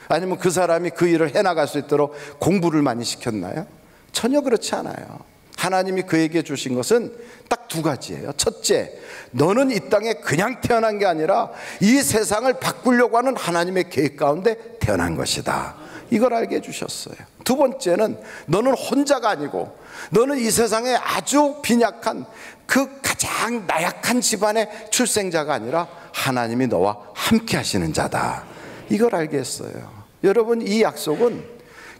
아니면 그 사람이 그 일을 해나갈 수 있도록 공부를 많이 시켰나요? 전혀 그렇지 않아요. 하나님이 그에게 주신 것은 딱 두 가지예요. 첫째, 너는 이 땅에 그냥 태어난 게 아니라 이 세상을 바꾸려고 하는 하나님의 계획 가운데 태어난 것이다. 이걸 알게 해주셨어요. 두 번째는 너는 혼자가 아니고 너는 이 세상에 아주 빈약한 그 가장 나약한 집안의 출생자가 아니라 하나님이 너와 함께 하시는 자다. 이걸 알게 했어요. 여러분, 이 약속은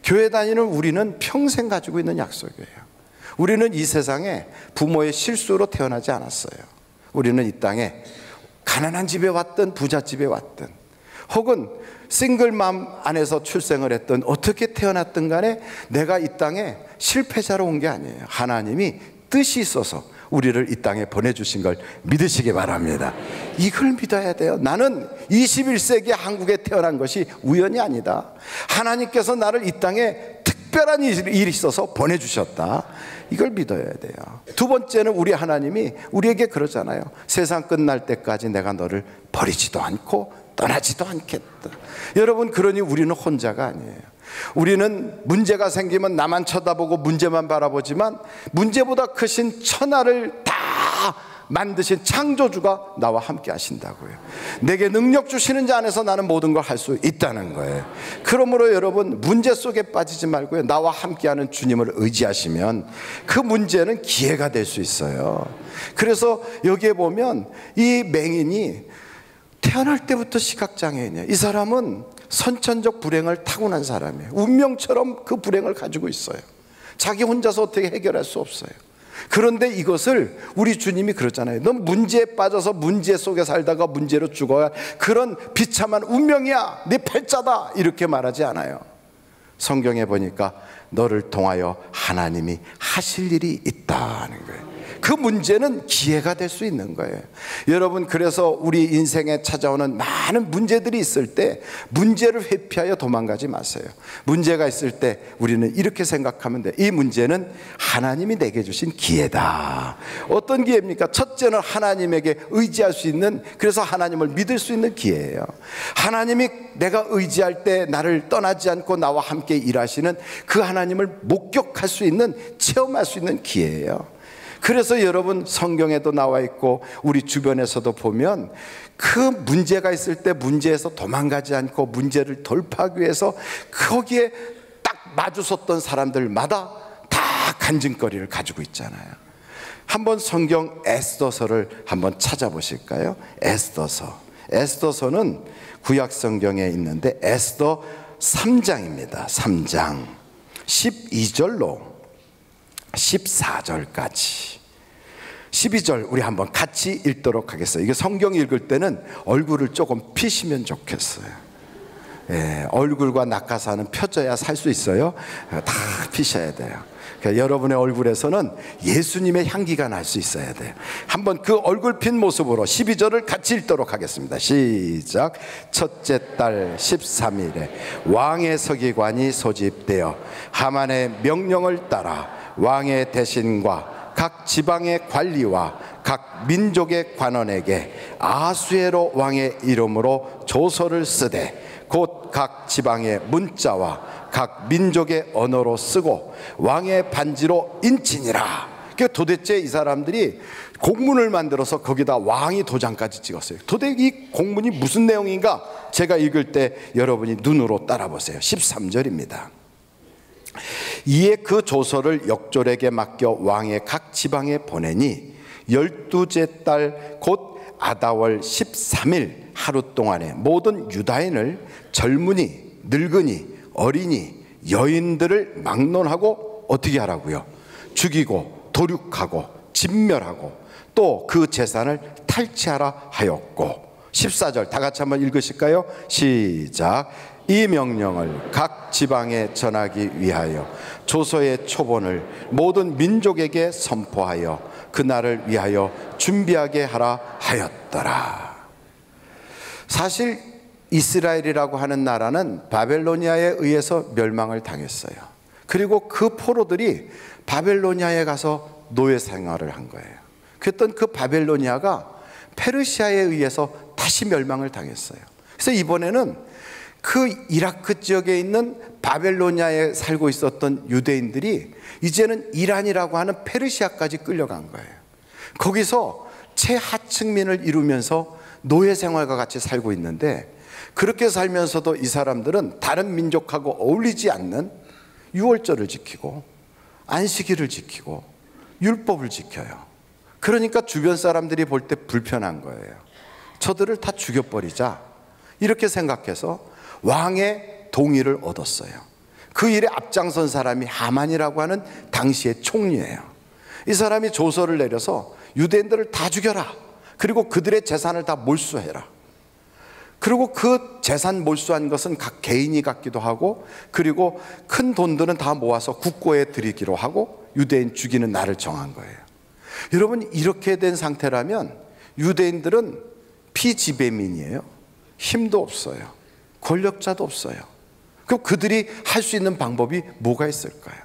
교회 다니는 우리는 평생 가지고 있는 약속이에요. 우리는 이 세상에 부모의 실수로 태어나지 않았어요. 우리는 이 땅에 가난한 집에 왔든 부잣집에 왔든 혹은 싱글맘 안에서 출생을 했든 어떻게 태어났든 간에 내가 이 땅에 실패자로 온 게 아니에요. 하나님이 뜻이 있어서 우리를 이 땅에 보내주신 걸 믿으시기 바랍니다. 이걸 믿어야 돼요. 나는 21세기 한국에 태어난 것이 우연이 아니다. 하나님께서 나를 이 땅에 특별한 일이 있어서 보내주셨다. 이걸 믿어야 돼요. 두 번째는 우리 하나님이 우리에게 그러잖아요. 세상 끝날 때까지 내가 너를 버리지도 않고 떠나지도 않겠다. 여러분, 그러니 우리는 혼자가 아니에요. 우리는 문제가 생기면 나만 쳐다보고 문제만 바라보지만 문제보다 크신 천하를 다 만드신 창조주가 나와 함께 하신다고요. 내게 능력 주시는 자 안에서 나는 모든 걸 할 수 있다는 거예요. 그러므로 여러분, 문제 속에 빠지지 말고요, 나와 함께하는 주님을 의지하시면 그 문제는 기회가 될 수 있어요. 그래서 여기에 보면 이 맹인이 태어날 때부터 시각장애인이에요. 이 사람은 선천적 불행을 타고난 사람이에요. 운명처럼 그 불행을 가지고 있어요. 자기 혼자서 어떻게 해결할 수 없어요. 그런데 이것을 우리 주님이 그러잖아요. 넌 문제에 빠져서 문제 속에 살다가 문제로 죽어야 그런 비참한 운명이야, 네 패자다, 이렇게 말하지 않아요. 성경에 보니까 너를 통하여 하나님이 하실 일이 있다는 거예요. 그 문제는 기회가 될 수 있는 거예요. 여러분, 그래서 우리 인생에 찾아오는 많은 문제들이 있을 때 문제를 회피하여 도망가지 마세요. 문제가 있을 때 우리는 이렇게 생각하면 돼요. 이 문제는 하나님이 내게 주신 기회다. 어떤 기회입니까? 첫째는 하나님에게 의지할 수 있는, 그래서 하나님을 믿을 수 있는 기회예요. 하나님이 내가 의지할 때 나를 떠나지 않고 나와 함께 일하시는 그 하나님을 목격할 수 있는, 체험할 수 있는 기회예요. 그래서 여러분, 성경에도 나와 있고 우리 주변에서도 보면 그 문제가 있을 때 문제에서 도망가지 않고 문제를 돌파하기 위해서 거기에 딱 마주섰던 사람들마다 다 간증거리를 가지고 있잖아요. 한번 성경 에스더서를 한번 찾아보실까요? 에스더서는 구약 성경에 있는데 에스더 3장입니다. 3장 12절로 14절까지. 12절 우리 한번 같이 읽도록 하겠어요. 이게 성경 읽을 때는 얼굴을 조금 피시면 좋겠어요. 예, 얼굴과 낙하산은 펴져야 살 수 있어요. 다 피셔야 돼요. 그러니까 여러분의 얼굴에서는 예수님의 향기가 날 수 있어야 돼요. 한번 그 얼굴 핀 모습으로 12절을 같이 읽도록 하겠습니다. 시작. 첫째 달 13일에 왕의 서기관이 소집되어 하만의 명령을 따라 왕의 대신과 각 지방의 관리와 각 민족의 관원에게 아수에로 왕의 이름으로 조서를 쓰되 곧 각 지방의 문자와 각 민족의 언어로 쓰고 왕의 반지로 인치니라. 도대체 이 사람들이 공문을 만들어서 거기다 왕이 도장까지 찍었어요. 도대체 이 공문이 무슨 내용인가? 제가 읽을 때 여러분이 눈으로 따라 보세요. 13절입니다. 이에 그 조서를 역졸에게 맡겨 왕의 각 지방에 보내니 12째 달 곧 아다월 13일 하루 동안에 모든 유다인을 젊은이, 늙은이, 어린이, 여인들을 막론하고 어떻게 하라고요? 죽이고 도륙하고 진멸하고 또 그 재산을 탈취하라 하였고 14절 다 같이 한번 읽으실까요? 시작. 이 명령을 각 지방에 전하기 위하여 조서의 초본을 모든 민족에게 선포하여 그날을 위하여 준비하게 하라 하였더라. 사실 이스라엘이라고 하는 나라는 바벨로니아에 의해서 멸망을 당했어요. 그리고 그 포로들이 바벨로니아에 가서 노예 생활을 한 거예요. 그랬던 그 바벨로니아가 페르시아에 의해서 다시 멸망을 당했어요. 그래서 이번에는 그 이라크 지역에 있는 바벨로니아에 살고 있었던 유대인들이 이제는 이란이라고 하는 페르시아까지 끌려간 거예요. 거기서 최하층민을 이루면서 노예 생활과 같이 살고 있는데, 그렇게 살면서도 이 사람들은 다른 민족하고 어울리지 않는 유월절을 지키고 안식일을 지키고 율법을 지켜요. 그러니까 주변 사람들이 볼 때 불편한 거예요. 저들을 다 죽여버리자 이렇게 생각해서 왕의 동의를 얻었어요. 그 일에 앞장선 사람이 하만이라고 하는 당시의 총리예요. 이 사람이 조서를 내려서 유대인들을 다 죽여라. 그리고 그들의 재산을 다 몰수해라. 그리고 그 재산 몰수한 것은 각 개인이 갖기도 하고, 그리고 큰 돈들은 다 모아서 국고에 드리기로 하고 유대인 죽이는 날을 정한 거예요. 여러분, 이렇게 된 상태라면 유대인들은 피지배민이에요. 힘도 없어요. 권력자도 없어요. 그럼 그들이 할 수 있는 방법이 뭐가 있을까요?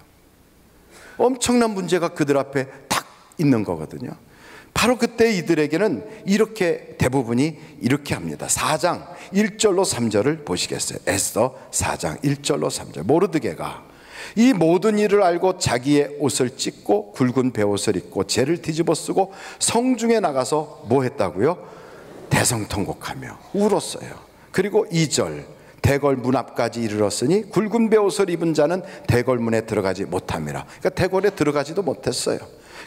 엄청난 문제가 그들 앞에 딱 있는 거거든요. 바로 그때 이들에게는 이렇게 대부분이 이렇게 합니다. 4장 1절로 3절을 보시겠어요? 에스더 4장 1절로 3절. 모르드게가 이 모든 일을 알고 자기의 옷을 찢고 굵은 베옷을 입고 재를 뒤집어 쓰고 성중에 나가서 뭐 했다고요? 대성통곡하며 울었어요. 그리고 2절 대궐 문 앞까지 이르렀으니 굵은 베옷을 입은 자는 대궐 문에 들어가지 못함이라. 그러니까 대궐에 들어가지도 못했어요.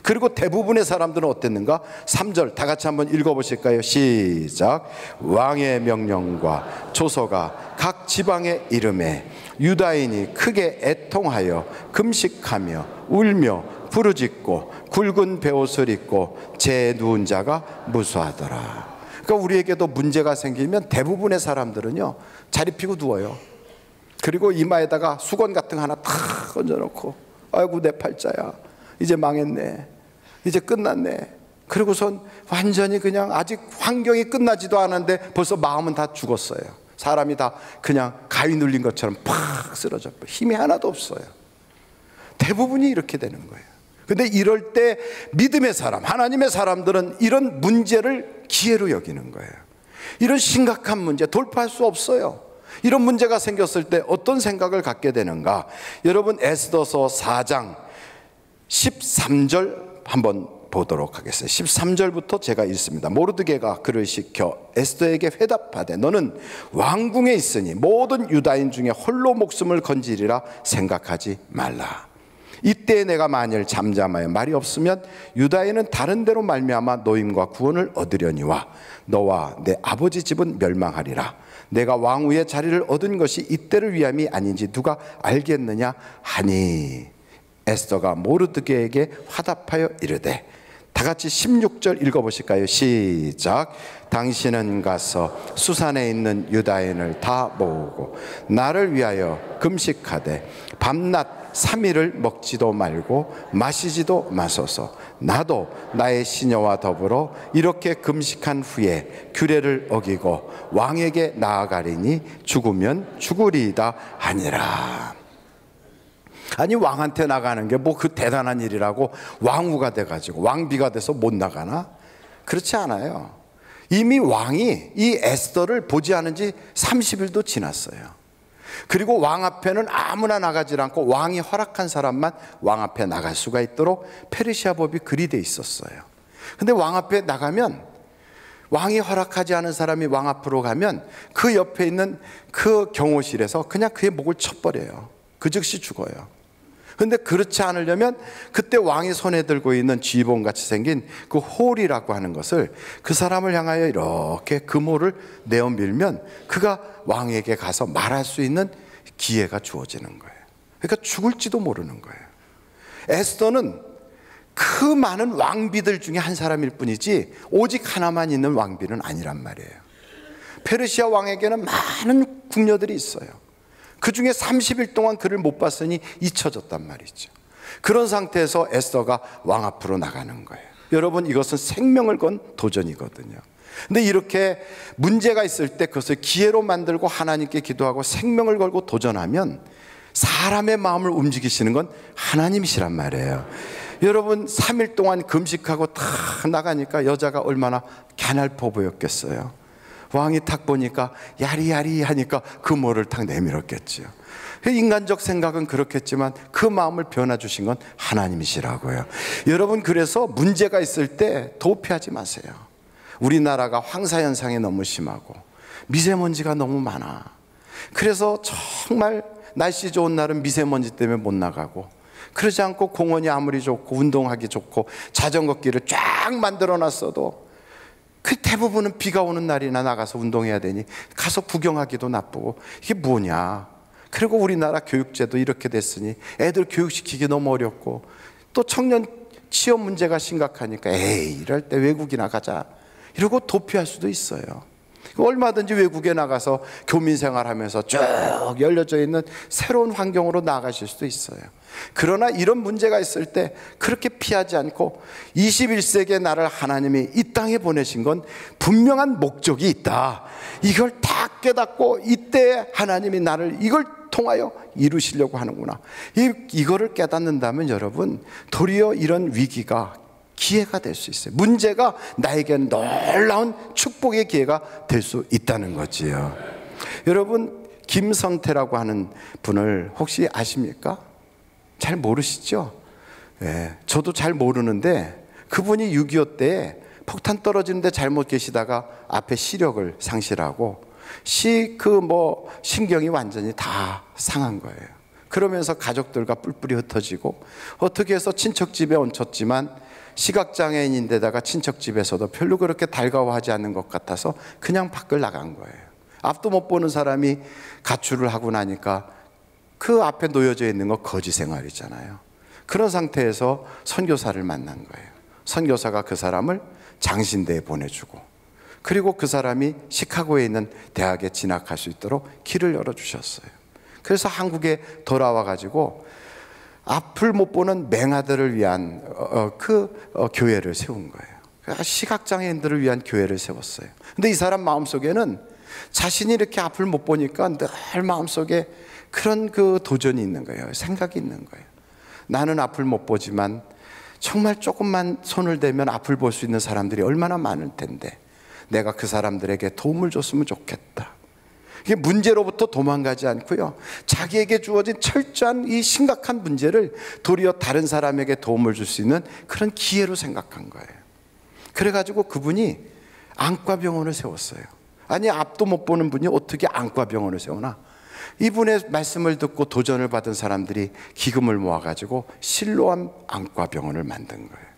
그리고 대부분의 사람들은 어땠는가? 3절 다 같이 한번 읽어보실까요? 시작. 왕의 명령과 조서가 각 지방의 이름에 유다인이 크게 애통하여 금식하며 울며 부르짖고 굵은 베옷을 입고 재 누운 자가 무수하더라. 그러니까 우리에게도 문제가 생기면 대부분의 사람들은요, 자리 피고 누워요. 그리고 이마에다가 수건 같은 거 하나 탁 얹어놓고, 아이고 내 팔자야, 이제 망했네, 이제 끝났네. 그리고선 완전히 그냥 아직 환경이 끝나지도 않았는데 벌써 마음은 다 죽었어요. 사람이 다 그냥 가위 눌린 것처럼 팍 쓰러져 버려요. 힘이 하나도 없어요. 대부분이 이렇게 되는 거예요. 근데 이럴 때 믿음의 사람, 하나님의 사람들은 이런 문제를 기회로 여기는 거예요. 이런 심각한 문제 돌파할 수 없어요. 이런 문제가 생겼을 때 어떤 생각을 갖게 되는가? 여러분, 에스더서 4장 13절 한번 보도록 하겠어요. 13절부터 제가 읽습니다. 모르드게가 그를 시켜 에스더에게 회답하되 너는 왕궁에 있으니 모든 유다인 중에 홀로 목숨을 건지리라 생각하지 말라. 이때 내가 만일 잠잠하여 말이 없으면 유다인은 다른 데로 말미암아 노임과 구원을 얻으려니와 너와 내 아버지 집은 멸망하리라. 내가 왕위의 자리를 얻은 것이 이때를 위함이 아닌지 누가 알겠느냐 하니 에스더가 모르드게에게 화답하여 이르되, 다 같이 16절 읽어보실까요? 시작. 당신은 가서 수산에 있는 유다인을 다 모으고 나를 위하여 금식하되 밤낮 3일을 먹지도 말고 마시지도 마소서. 나도 나의 시녀와 더불어 이렇게 금식한 후에 규례를 어기고 왕에게 나아가리니 죽으면 죽으리이다 하니라. 아니, 왕한테 나가는 게 뭐 그 대단한 일이라고 왕후가 돼가지고 왕비가 돼서 못 나가나? 그렇지 않아요. 이미 왕이 이 에스더를 보지 않은 지 30일도 지났어요. 그리고 왕 앞에는 아무나 나가지 않고 왕이 허락한 사람만 왕 앞에 나갈 수가 있도록 페르시아 법이 그리 돼 있었어요. 근데 왕 앞에 나가면, 왕이 허락하지 않은 사람이 왕 앞으로 가면 그 옆에 있는 그 경호실에서 그냥 그의 목을 쳐버려요. 그 즉시 죽어요. 근데 그렇지 않으려면 그때 왕이 손에 들고 있는 쥐봉같이 생긴 그 홀이라고 하는 것을 그 사람을 향하여 이렇게 금호를 내어 밀면 그가 왕에게 가서 말할 수 있는 기회가 주어지는 거예요. 그러니까 죽을지도 모르는 거예요. 에스더는 그 많은 왕비들 중에 한 사람일 뿐이지 오직 하나만 있는 왕비는 아니란 말이에요. 페르시아 왕에게는 많은 궁녀들이 있어요. 그 중에 30일 동안 그를 못 봤으니 잊혀졌단 말이죠. 그런 상태에서 에스더가 왕 앞으로 나가는 거예요. 여러분, 이것은 생명을 건 도전이거든요. 근데 이렇게 문제가 있을 때 그것을 기회로 만들고 하나님께 기도하고 생명을 걸고 도전하면 사람의 마음을 움직이시는 건 하나님이시란 말이에요. 여러분, 3일 동안 금식하고 탁 나가니까 여자가 얼마나 갸냘퍼 보였겠어요. 왕이 탁 보니까 야리야리 하니까 그 모를 탁 내밀었겠지요. 인간적 생각은 그렇겠지만 그 마음을 변화주신 건 하나님이시라고요. 여러분, 그래서 문제가 있을 때 도피하지 마세요. 우리나라가 황사현상이 너무 심하고 미세먼지가 너무 많아. 그래서 정말 날씨 좋은 날은 미세먼지 때문에 못 나가고, 그러지 않고 공원이 아무리 좋고 운동하기 좋고 자전거 길을 쫙 만들어 놨어도 그 대부분은 비가 오는 날이나 나가서 운동해야 되니 가서 구경하기도 나쁘고, 이게 뭐냐. 그리고 우리나라 교육제도 이렇게 됐으니 애들 교육시키기 너무 어렵고, 또 청년 취업 문제가 심각하니까 에이, 이럴 때 외국이나 가자 이러고 도피할 수도 있어요. 얼마든지 외국에 나가서 교민 생활하면서 쭉 열려져 있는 새로운 환경으로 나가실 수도 있어요. 그러나 이런 문제가 있을 때 그렇게 피하지 않고 21세기의 나를 하나님이 이 땅에 보내신 건 분명한 목적이 있다. 이걸 다 깨닫고 이때 하나님이 나를 이걸 통하여 이루시려고 하는구나. 이거를 깨닫는다면 여러분, 도리어 이런 위기가 기회가 될 수 있어요. 문제가 나에게는 놀라운 축복의 기회가 될 수 있다는 거지요. 여러분, 김성태라고 하는 분을 혹시 아십니까? 잘 모르시죠? 네, 저도 잘 모르는데 그분이 6.25 때 폭탄 떨어지는데 잘못 계시다가 앞에 시력을 상실하고 신경이 완전히 다 상한 거예요. 그러면서 가족들과 뿔뿔이 흩어지고 어떻게 해서 친척 집에 얹혔지만 시각장애인인데다가 친척 집에서도 별로 그렇게 달가워하지 않는 것 같아서 그냥 밖을 나간 거예요. 앞도 못 보는 사람이 가출을 하고 나니까 그 앞에 놓여져 있는 거 거지 생활이잖아요. 그런 상태에서 선교사를 만난 거예요. 선교사가 그 사람을 장신대에 보내주고, 그리고 그 사람이 시카고에 있는 대학에 진학할 수 있도록 길을 열어주셨어요. 그래서 한국에 돌아와 가지고 앞을 못 보는 맹아들을 위한 교회를 세운 거예요. 시각장애인들을 위한 교회를 세웠어요. 근데 이 사람 마음속에는 자신이 이렇게 앞을 못 보니까 늘 마음속에 그런 그 도전이 있는 거예요. 생각이 있는 거예요. 나는 앞을 못 보지만 정말 조금만 손을 대면 앞을 볼 수 있는 사람들이 얼마나 많을 텐데 내가 그 사람들에게 도움을 줬으면 좋겠다. 이게 문제로부터 도망가지 않고요, 자기에게 주어진 철저한 이 심각한 문제를 도리어 다른 사람에게 도움을 줄 수 있는 그런 기회로 생각한 거예요. 그래가지고 그분이 안과병원을 세웠어요. 아니, 앞도 못 보는 분이 어떻게 안과병원을 세우나? 이분의 말씀을 듣고 도전을 받은 사람들이 기금을 모아가지고 실로암 안과병원을 만든 거예요.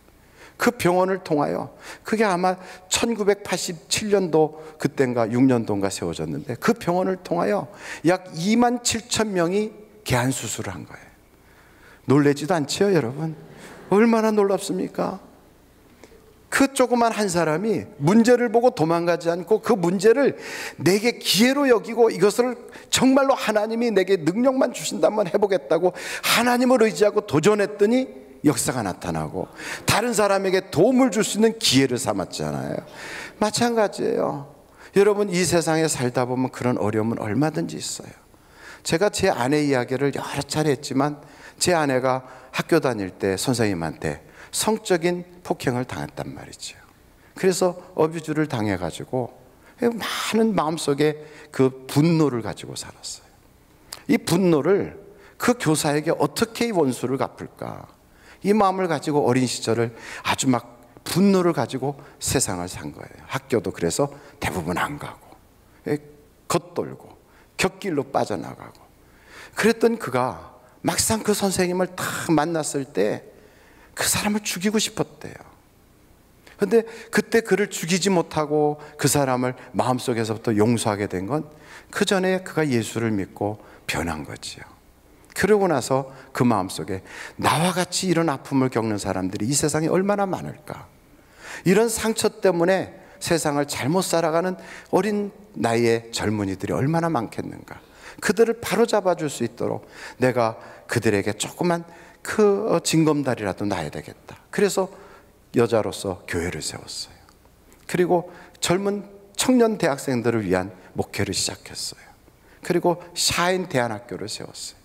그 병원을 통하여, 그게 아마 1987년도 그땐가 6년도인가 세워졌는데, 그 병원을 통하여 약 27,000명이 개안 수술을 한 거예요. 놀라지도 않죠, 여러분? 얼마나 놀랍습니까? 그 조그만 한 사람이 문제를 보고 도망가지 않고 그 문제를 내게 기회로 여기고 이것을 정말로 하나님이 내게 능력만 주신다면 해보겠다고 하나님을 의지하고 도전했더니 역사가 나타나고 다른 사람에게 도움을 줄 수 있는 기회를 삼았잖아요. 마찬가지예요. 여러분, 이 세상에 살다 보면 그런 어려움은 얼마든지 있어요. 제가 제 아내 이야기를 여러 차례 했지만 제 아내가 학교 다닐 때 선생님한테 성적인 폭행을 당했단 말이죠. 그래서 어뷰즈를 당해가지고 많은 마음속에 그 분노를 가지고 살았어요. 이 분노를 그 교사에게 어떻게 이 원수를 갚을까, 이 마음을 가지고 어린 시절을 아주 막 분노를 가지고 세상을 산 거예요. 학교도 그래서 대부분 안 가고 겉돌고 곁길로 빠져나가고 그랬던 그가 막상 그 선생님을 딱 만났을 때 그 사람을 죽이고 싶었대요. 그런데 그때 그를 죽이지 못하고 그 사람을 마음속에서부터 용서하게 된 건 그 전에 그가 예수를 믿고 변한 거지요. 그러고 나서 그 마음속에 나와 같이 이런 아픔을 겪는 사람들이 이 세상에 얼마나 많을까. 이런 상처 때문에 세상을 잘못 살아가는 어린 나이의 젊은이들이 얼마나 많겠는가. 그들을 바로잡아 줄 수 있도록 내가 그들에게 조그만 그 징검다리라도 놔야 되겠다. 그래서 여자로서 교회를 세웠어요. 그리고 젊은 청년 대학생들을 위한 목회를 시작했어요. 그리고 샤인 대안학교를 세웠어요.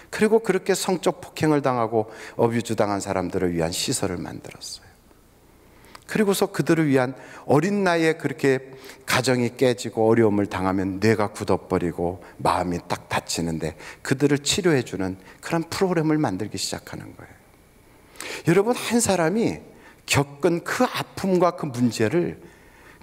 그리고 그렇게 성적 폭행을 당하고 어뷰즈 당한 사람들을 위한 시설을 만들었어요. 그리고서 그들을 위한 어린 나이에 그렇게 가정이 깨지고 어려움을 당하면 뇌가 굳어버리고 마음이 딱 다치는데 그들을 치료해주는 그런 프로그램을 만들기 시작하는 거예요. 여러분, 한 사람이 겪은 그 아픔과 그 문제를,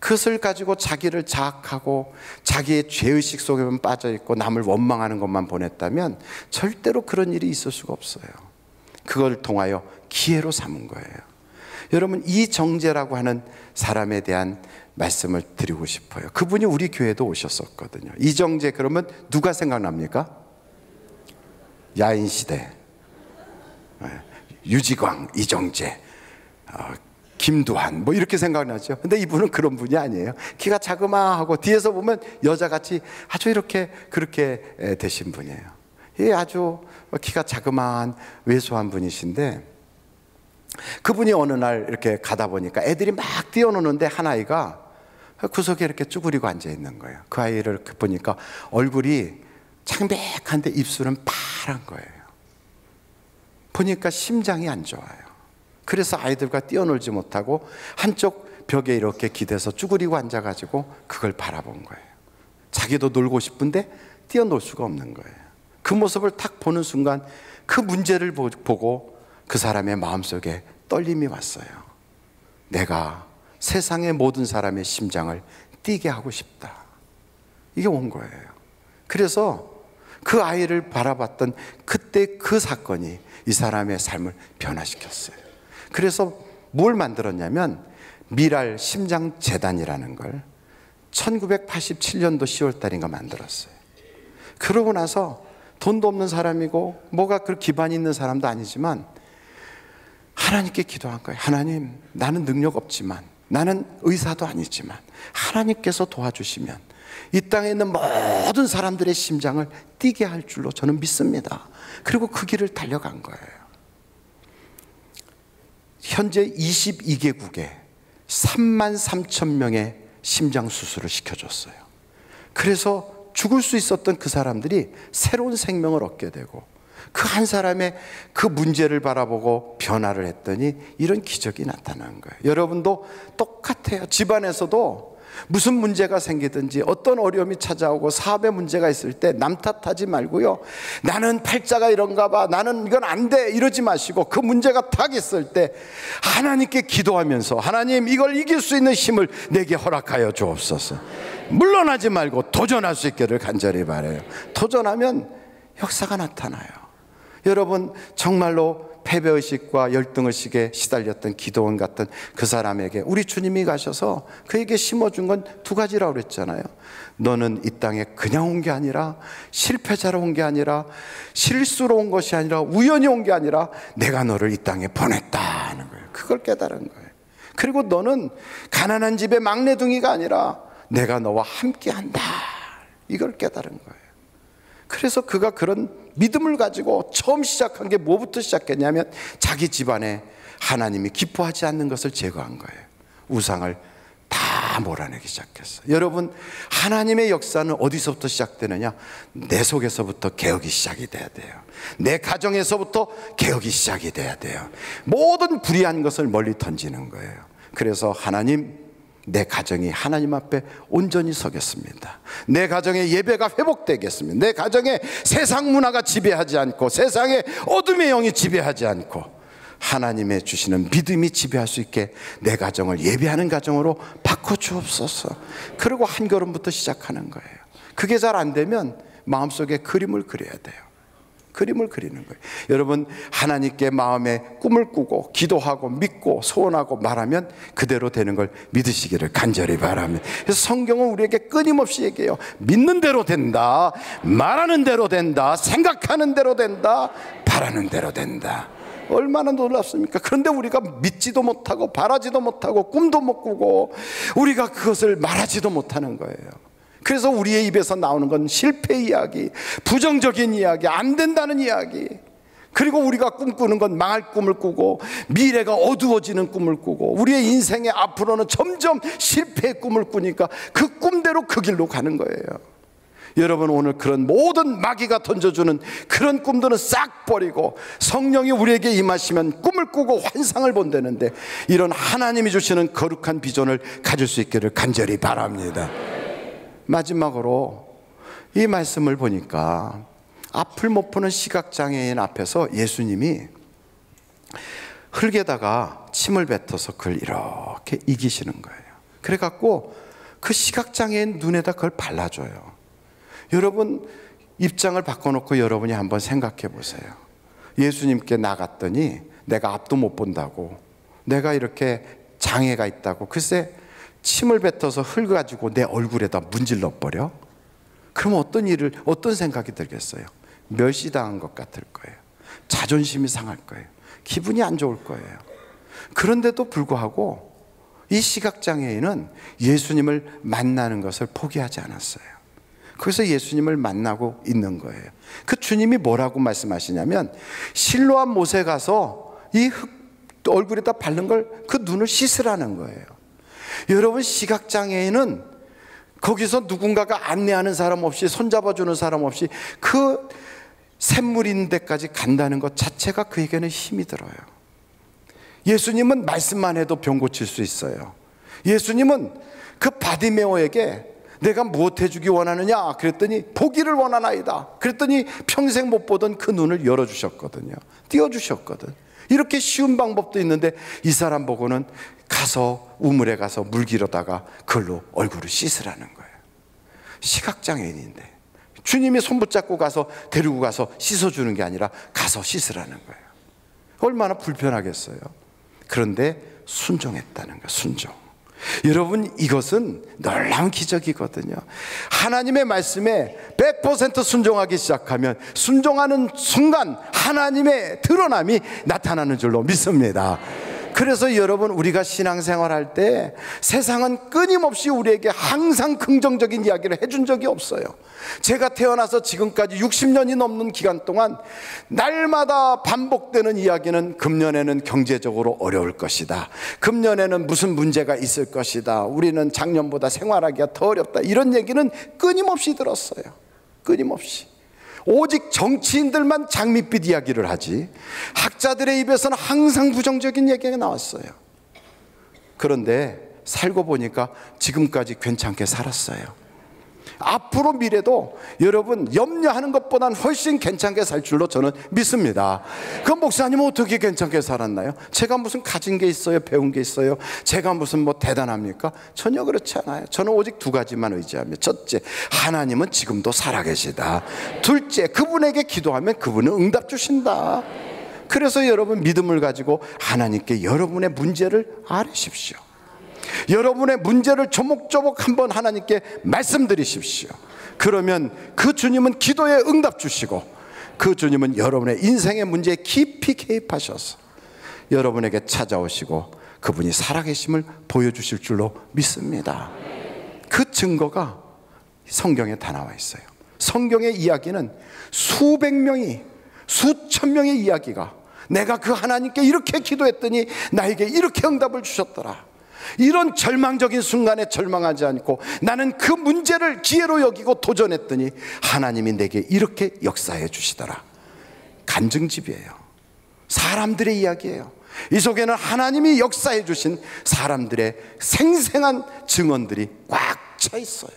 그것을 가지고 자기를 자학하고 자기의 죄의식 속에만 빠져있고 남을 원망하는 것만 보냈다면 절대로 그런 일이 있을 수가 없어요. 그걸 통하여 기회로 삼은 거예요. 여러분, 이정재라고 하는 사람에 대한 말씀을 드리고 싶어요. 그분이 우리 교회도 오셨었거든요. 이정재 그러면 누가 생각납니까? 야인시대, 유지광, 이정재, 김두한 뭐 이렇게 생각나죠. 근데 이분은 그런 분이 아니에요. 키가 자그마하고 뒤에서 보면 여자같이 아주 이렇게 그렇게 되신 분이에요. 예, 아주 키가 자그마한 왜소한 분이신데, 그분이 어느 날 이렇게 가다 보니까 애들이 막 뛰어노는데 한 아이가 구석에 이렇게 쭈그리고 앉아 있는 거예요. 그 아이를 보니까 얼굴이 창백한데 입술은 파란 거예요. 보니까 심장이 안 좋아요. 그래서 아이들과 뛰어놀지 못하고 한쪽 벽에 이렇게 기대서 쭈그리고 앉아가지고 그걸 바라본 거예요. 자기도 놀고 싶은데 뛰어놀 수가 없는 거예요. 그 모습을 딱 보는 순간 그 문제를 보고 그 사람의 마음속에 떨림이 왔어요. 내가 세상의 모든 사람의 심장을 뛰게 하고 싶다. 이게 온 거예요. 그래서 그 아이를 바라봤던 그때 그 사건이 이 사람의 삶을 변화시켰어요. 그래서 뭘 만들었냐면 미랄 심장재단이라는 걸 1987년도 10월 달인가 만들었어요. 그러고 나서 돈도 없는 사람이고 뭐가 그 기반이 있는 사람도 아니지만 하나님께 기도한 거예요. 하나님, 나는 능력 없지만, 나는 의사도 아니지만 하나님께서 도와주시면 이 땅에 있는 모든 사람들의 심장을 뛰게 할 줄로 저는 믿습니다. 그리고 그 길을 달려간 거예요. 현재 22개국에 33,000명의 심장 수술을 시켜줬어요. 그래서 죽을 수 있었던 그 사람들이 새로운 생명을 얻게 되고 그 한 사람의 그 문제를 바라보고 변화를 했더니 이런 기적이 나타난 거예요. 여러분도 똑같아요. 집안에서도 무슨 문제가 생기든지 어떤 어려움이 찾아오고 사업에 문제가 있을 때 남 탓하지 말고요. 나는 팔자가 이런가 봐, 나는 이건 안 돼, 이러지 마시고 그 문제가 딱 있을 때 하나님께 기도하면서 하나님, 이걸 이길 수 있는 힘을 내게 허락하여 주옵소서. 물러나지 말고 도전할 수 있기를 간절히 바라요. 도전하면 역사가 나타나요. 여러분, 정말로 패배의식과 열등의식에 시달렸던 기도원 같은 그 사람에게 우리 주님이 가셔서 그에게 심어준 건 두 가지라고 그랬잖아요. 너는 이 땅에 그냥 온 게 아니라, 실패자로 온 게 아니라, 실수로 온 것이 아니라, 우연히 온 게 아니라 내가 너를 이 땅에 보냈다는 거예요. 그걸 깨달은 거예요. 그리고 너는 가난한 집의 막내둥이가 아니라 내가 너와 함께 한다, 이걸 깨달은 거예요. 그래서 그가 그런 믿음을 가지고 처음 시작한 게 뭐부터 시작했냐면 자기 집안에 하나님이 기뻐하지 않는 것을 제거한 거예요. 우상을 다 몰아내기 시작했어요. 여러분, 하나님의 역사는 어디서부터 시작되느냐? 내 속에서부터 개혁이 시작이 돼야 돼요. 내 가정에서부터 개혁이 시작이 돼야 돼요. 모든 불의한 것을 멀리 던지는 거예요. 그래서 하나님, 내 가정이 하나님 앞에 온전히 서겠습니다. 내 가정의 예배가 회복되겠습니다. 내 가정에 세상 문화가 지배하지 않고 세상의 어둠의 영이 지배하지 않고 하나님의 주시는 믿음이 지배할 수 있게 내 가정을 예배하는 가정으로 바꿔주옵소서. 그리고 한 걸음부터 시작하는 거예요. 그게 잘 안 되면 마음속에 그림을 그려야 돼요. 그림을 그리는 거예요. 여러분, 하나님께 마음에 꿈을 꾸고 기도하고 믿고 소원하고 말하면 그대로 되는 걸 믿으시기를 간절히 바랍니다. 그래서 성경은 우리에게 끊임없이 얘기해요. 믿는 대로 된다, 말하는 대로 된다, 생각하는 대로 된다, 바라는 대로 된다. 얼마나 놀랍습니까? 그런데 우리가 믿지도 못하고 바라지도 못하고 꿈도 못 꾸고 우리가 그것을 말하지도 못하는 거예요. 그래서 우리의 입에서 나오는 건 실패 이야기, 부정적인 이야기, 안 된다는 이야기, 그리고 우리가 꿈꾸는 건 망할 꿈을 꾸고 미래가 어두워지는 꿈을 꾸고 우리의 인생의 앞으로는 점점 실패의 꿈을 꾸니까 그 꿈대로 그 길로 가는 거예요. 여러분, 오늘 그런 모든 마귀가 던져주는 그런 꿈들은 싹 버리고 성령이 우리에게 임하시면 꿈을 꾸고 환상을 본다는데, 이런 하나님이 주시는 거룩한 비전을 가질 수 있기를 간절히 바랍니다. 마지막으로 이 말씀을 보니까 앞을 못 보는 시각장애인 앞에서 예수님이 흙에다가 침을 뱉어서 그걸 이렇게 이기시는 거예요. 그래갖고 그 시각장애인 눈에다 그걸 발라줘요. 여러분, 입장을 바꿔놓고 여러분이 한번 생각해 보세요. 예수님께 나갔더니 내가 앞도 못 본다고, 내가 이렇게 장애가 있다고, 글쎄 침을 뱉어서 흙 가지고 내 얼굴에다 문질러 버려? 그럼 어떤 생각이 들겠어요? 멸시당한 것 같을 거예요. 자존심이 상할 거예요. 기분이 안 좋을 거예요. 그런데도 불구하고 이 시각장애인은 예수님을 만나는 것을 포기하지 않았어요. 그래서 예수님을 만나고 있는 거예요. 그 주님이 뭐라고 말씀하시냐면, 실로암 못에 가서 이 흙 얼굴에다 바른 걸 그 눈을 씻으라는 거예요. 여러분, 시각장애인은 거기서 누군가가 안내하는 사람 없이, 손잡아주는 사람 없이 그 샘물 있는 데까지 간다는 것 자체가 그에게는 힘이 들어요. 예수님은 말씀만 해도 병 고칠 수 있어요. 예수님은 그 바디메오에게 내가 무엇 해주기 원하느냐 그랬더니 보기를 원하나이다 그랬더니 평생 못 보던 그 눈을 열어주셨거든요. 띄워주셨거든. 이렇게 쉬운 방법도 있는데 이 사람 보고는 가서 우물에 가서 물 길어다가 그걸로 얼굴을 씻으라는 거예요. 시각장애인인데 주님이 손 붙잡고 가서 데리고 가서 씻어주는 게 아니라 가서 씻으라는 거예요. 얼마나 불편하겠어요. 그런데 순종했다는 거예요. 순종. 여러분, 이것은 놀라운 기적이거든요. 하나님의 말씀에 100% 순종하기 시작하면 순종하는 순간 하나님의 드러남이 나타나는 줄로 믿습니다. 그래서 여러분, 우리가 신앙생활할 때 세상은 끊임없이 우리에게 항상 긍정적인 이야기를 해준 적이 없어요. 제가 태어나서 지금까지 60년이 넘는 기간 동안 날마다 반복되는 이야기는 금년에는 경제적으로 어려울 것이다, 금년에는 무슨 문제가 있을 것이다, 우리는 작년보다 생활하기가 더 어렵다, 이런 얘기는 끊임없이 들었어요. 끊임없이. 오직 정치인들만 장밋빛 이야기를 하지 학자들의 입에서는 항상 부정적인 얘기가 나왔어요. 그런데 살고 보니까 지금까지 괜찮게 살았어요. 앞으로 미래도 여러분 염려하는 것보다는 훨씬 괜찮게 살 줄로 저는 믿습니다. 그 목사님은 어떻게 괜찮게 살았나요? 제가 무슨 가진 게 있어요? 배운 게 있어요? 제가 무슨 뭐 대단합니까? 전혀 그렇지 않아요. 저는 오직 두 가지만 의지하며, 첫째, 하나님은 지금도 살아계시다. 둘째, 그분에게 기도하면 그분은 응답 주신다. 그래서 여러분 믿음을 가지고 하나님께 여러분의 문제를 아뢰십시오. 여러분의 문제를 조목조목 한번 하나님께 말씀드리십시오. 그러면 그 주님은 기도에 응답 주시고 그 주님은 여러분의 인생의 문제에 깊이 개입하셔서 여러분에게 찾아오시고 그분이 살아계심을 보여주실 줄로 믿습니다. 그 증거가 성경에 다 나와 있어요. 성경의 이야기는 수백 명이, 수천 명의 이야기가 내가 그 하나님께 이렇게 기도했더니 나에게 이렇게 응답을 주셨더라, 이런 절망적인 순간에 절망하지 않고 나는 그 문제를 기회로 여기고 도전했더니 하나님이 내게 이렇게 역사해 주시더라. 간증집이에요. 사람들의 이야기예요. 이 속에는 하나님이 역사해 주신 사람들의 생생한 증언들이 꽉 차 있어요.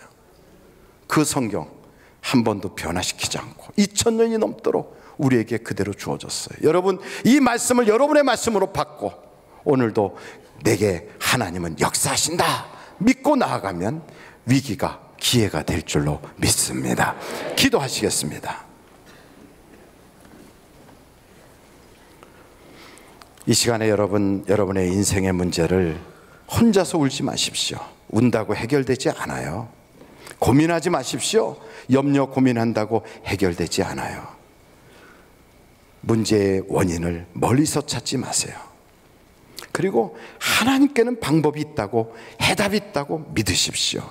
그 성경 한 번도 변화시키지 않고 2000년이 넘도록 우리에게 그대로 주어졌어요. 여러분, 이 말씀을 여러분의 말씀으로 받고 오늘도 내게 하나님은 역사하신다 믿고 나아가면 위기가 기회가 될 줄로 믿습니다. 기도하시겠습니다. 이 시간에 여러분의 인생의 문제를 혼자서 울지 마십시오. 운다고 해결되지 않아요. 고민하지 마십시오. 염려 고민한다고 해결되지 않아요. 문제의 원인을 멀리서 찾지 마세요. 그리고 하나님께는 방법이 있다고, 해답이 있다고 믿으십시오.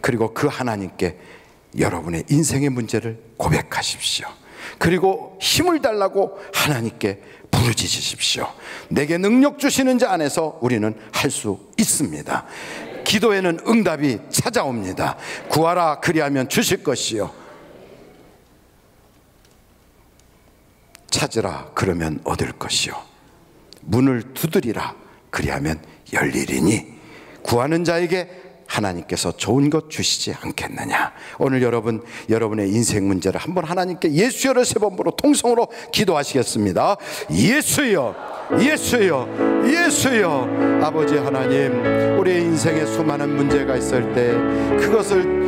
그리고 그 하나님께 여러분의 인생의 문제를 고백하십시오. 그리고 힘을 달라고 하나님께 부르짖으십시오. 내게 능력 주시는 자 안에서 우리는 할 수 있습니다. 기도에는 응답이 찾아옵니다. 구하라 그리하면 주실 것이요, 찾으라 그러면 얻을 것이요, 문을 두드리라 그리하면 열리리니 구하는 자에게 하나님께서 좋은 것 주시지 않겠느냐. 오늘 여러분의 인생 문제를 한번 하나님께 예수여를 3번 부르고 통성으로 기도하시겠습니다. 예수여, 예수여, 예수여. 아버지 하나님, 우리의 인생에 수많은 문제가 있을 때 그것을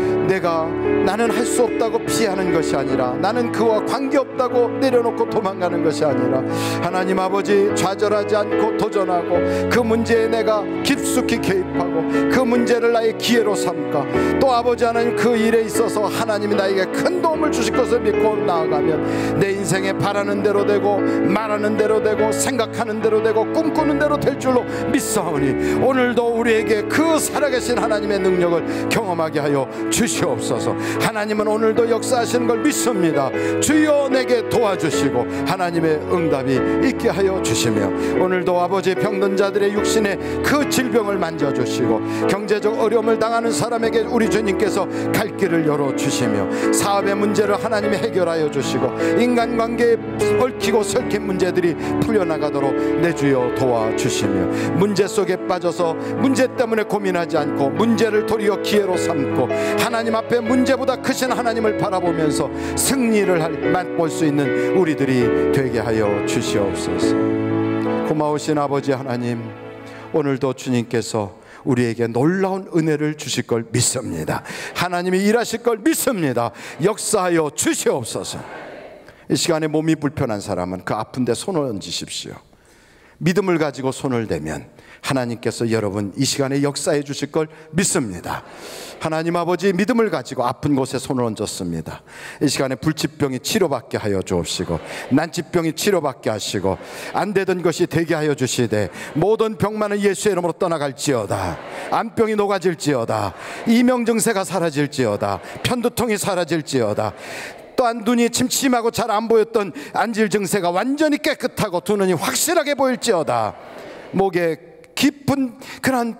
나는 할 수 없다고 피하는 것이 아니라, 나는 그와 관계없다고 내려놓고 도망가는 것이 아니라, 하나님 아버지, 좌절하지 않고 도전하고 그 문제에 내가 깊숙이 개입하고 그 문제를 나의 기회로 삼까, 또 아버지 하나님 그 일에 있어서 하나님이 나에게 큰 도움을 주실 것을 믿고 나아가면 내 인생에 바라는 대로 되고 말하는 대로 되고 생각하는 대로 되고 꿈꾸는 대로 될 줄로 믿사오니, 오늘도 우리에게 그 살아계신 하나님의 능력을 경험하게 하여 주시옵소서. 하나님은 오늘도 역사하시는 걸 믿습니다. 주여 내게 도와주시고 하나님의 응답이 있게 하여 주시며, 오늘도 아버지 병든 자들의 육신에 그 질병을 만져주시고 경제적 어려움을 당하는 사람에게 우리 주님께서 갈 길을 열어주시며, 사업의 문제를 하나님이 해결하여 주시고 인간관계에 얽히고 설킨 문제들이 풀려나가도록 내 주여 도와주시며, 문제 속에 빠져서 문제 때문에 고민하지 않고 문제를 도리어 기회로 삼고 하나님 앞에 문제보다 크신 하나님을 바라보면서 승리를 맛볼 수 있는 우리들이 되게 하여 주시옵소서. 고마우신 아버지 하나님, 오늘도 주님께서 우리에게 놀라운 은혜를 주실 걸 믿습니다. 하나님이 일하실 걸 믿습니다. 역사하여 주시옵소서. 이 시간에 몸이 불편한 사람은 그 아픈데 손을 얹으십시오. 믿음을 가지고 손을 대면 하나님께서 여러분 이 시간에 역사해 주실 걸 믿습니다. 하나님 아버지, 믿음을 가지고 아픈 곳에 손을 얹었습니다. 이 시간에 불치병이 치료받게 하여 주옵시고, 난치병이 치료받게 하시고, 안 되던 것이 되게 하여 주시되, 모든 병만은 예수의 이름으로 떠나갈지어다. 암병이 녹아질지어다. 이명증세가 사라질지어다. 편두통이 사라질지어다. 또한 눈이 침침하고 잘 안 보였던 안질 증세가 완전히 깨끗하고 두 눈이 확실하게 보일지어다. 목에 깊은 그런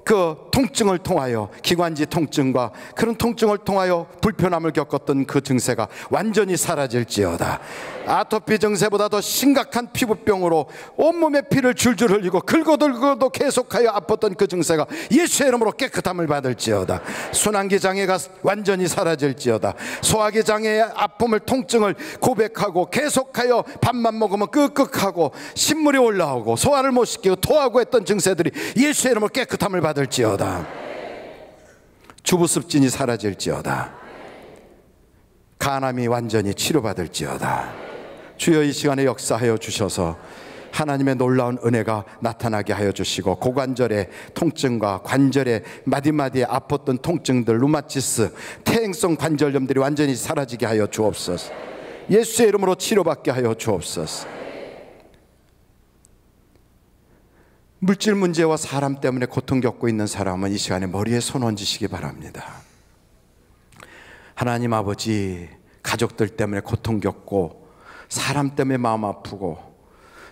그 통증을 통하여, 기관지 통증과 그런 통증을 통하여 불편함을 겪었던 그 증세가 완전히 사라질지어다. 아토피 증세보다 더 심각한 피부병으로 온몸에 피를 줄줄 흘리고 긁어들고도 계속하여 아팠던 그 증세가 예수의 이름으로 깨끗함을 받을지어다. 순환기 장애가 완전히 사라질지어다. 소화기 장애의 아픔을, 통증을 고백하고 계속하여 밥만 먹으면 끄끄하고 신물이 올라오고 소화를 못 시키고 토하고 했던 증세들이 예수의 이름으로 깨끗함을 받을지어다. 주부습진이 사라질지어다. 간암이 완전히 치료받을지어다. 주여 이 시간에 역사하여 주셔서 하나님의 놀라운 은혜가 나타나게 하여 주시고, 고관절의 통증과 관절의 마디마디에 아팠던 통증들, 루마티스, 퇴행성 관절염들이 완전히 사라지게 하여 주옵소서. 예수의 이름으로 치료받게 하여 주옵소서. 물질 문제와 사람 때문에 고통 겪고 있는 사람은 이 시간에 머리에 손 얹으시기 바랍니다. 하나님 아버지, 가족들 때문에 고통 겪고 사람 때문에 마음 아프고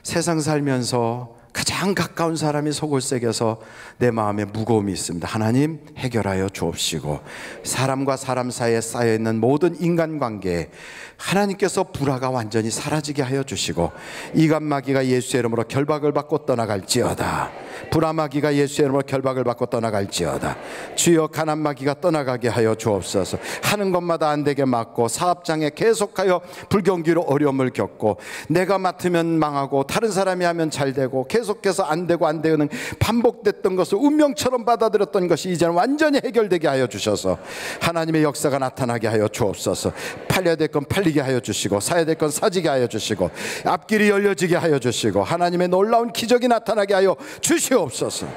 세상 살면서 가장 가까운 사람이 속을 새겨서 내 마음에 무거움이 있습니다. 하나님 해결하여 주옵시고, 사람과 사람 사이에 쌓여있는 모든 인간관계에 하나님께서 불화가 완전히 사라지게 하여 주시고, 이간마귀가 예수의 이름으로 결박을 받고 떠나갈지어다. 불화마귀가 예수의 이름으로 결박을 받고 떠나갈지어다. 주여 가난마귀가 떠나가게 하여 주옵소서. 하는 것마다 안 되게 막고, 사업장에 계속하여 불경기로 어려움을 겪고, 내가 맡으면 망하고 다른 사람이 하면 잘 되고 계속해서 안 되고 안 되는 반복됐던 것을 운명처럼 받아들였던 것이 이제는 완전히 해결되게 하여 주셔서 하나님의 역사가 나타나게 하여 주옵소서. 팔려야 될 건 팔리게 하여 주시고, 사야 될 건 사지게 하여 주시고, 앞길이 열려지게 하여 주시고, 하나님의 놀라운 기적이 나타나게 하여 주시옵소서.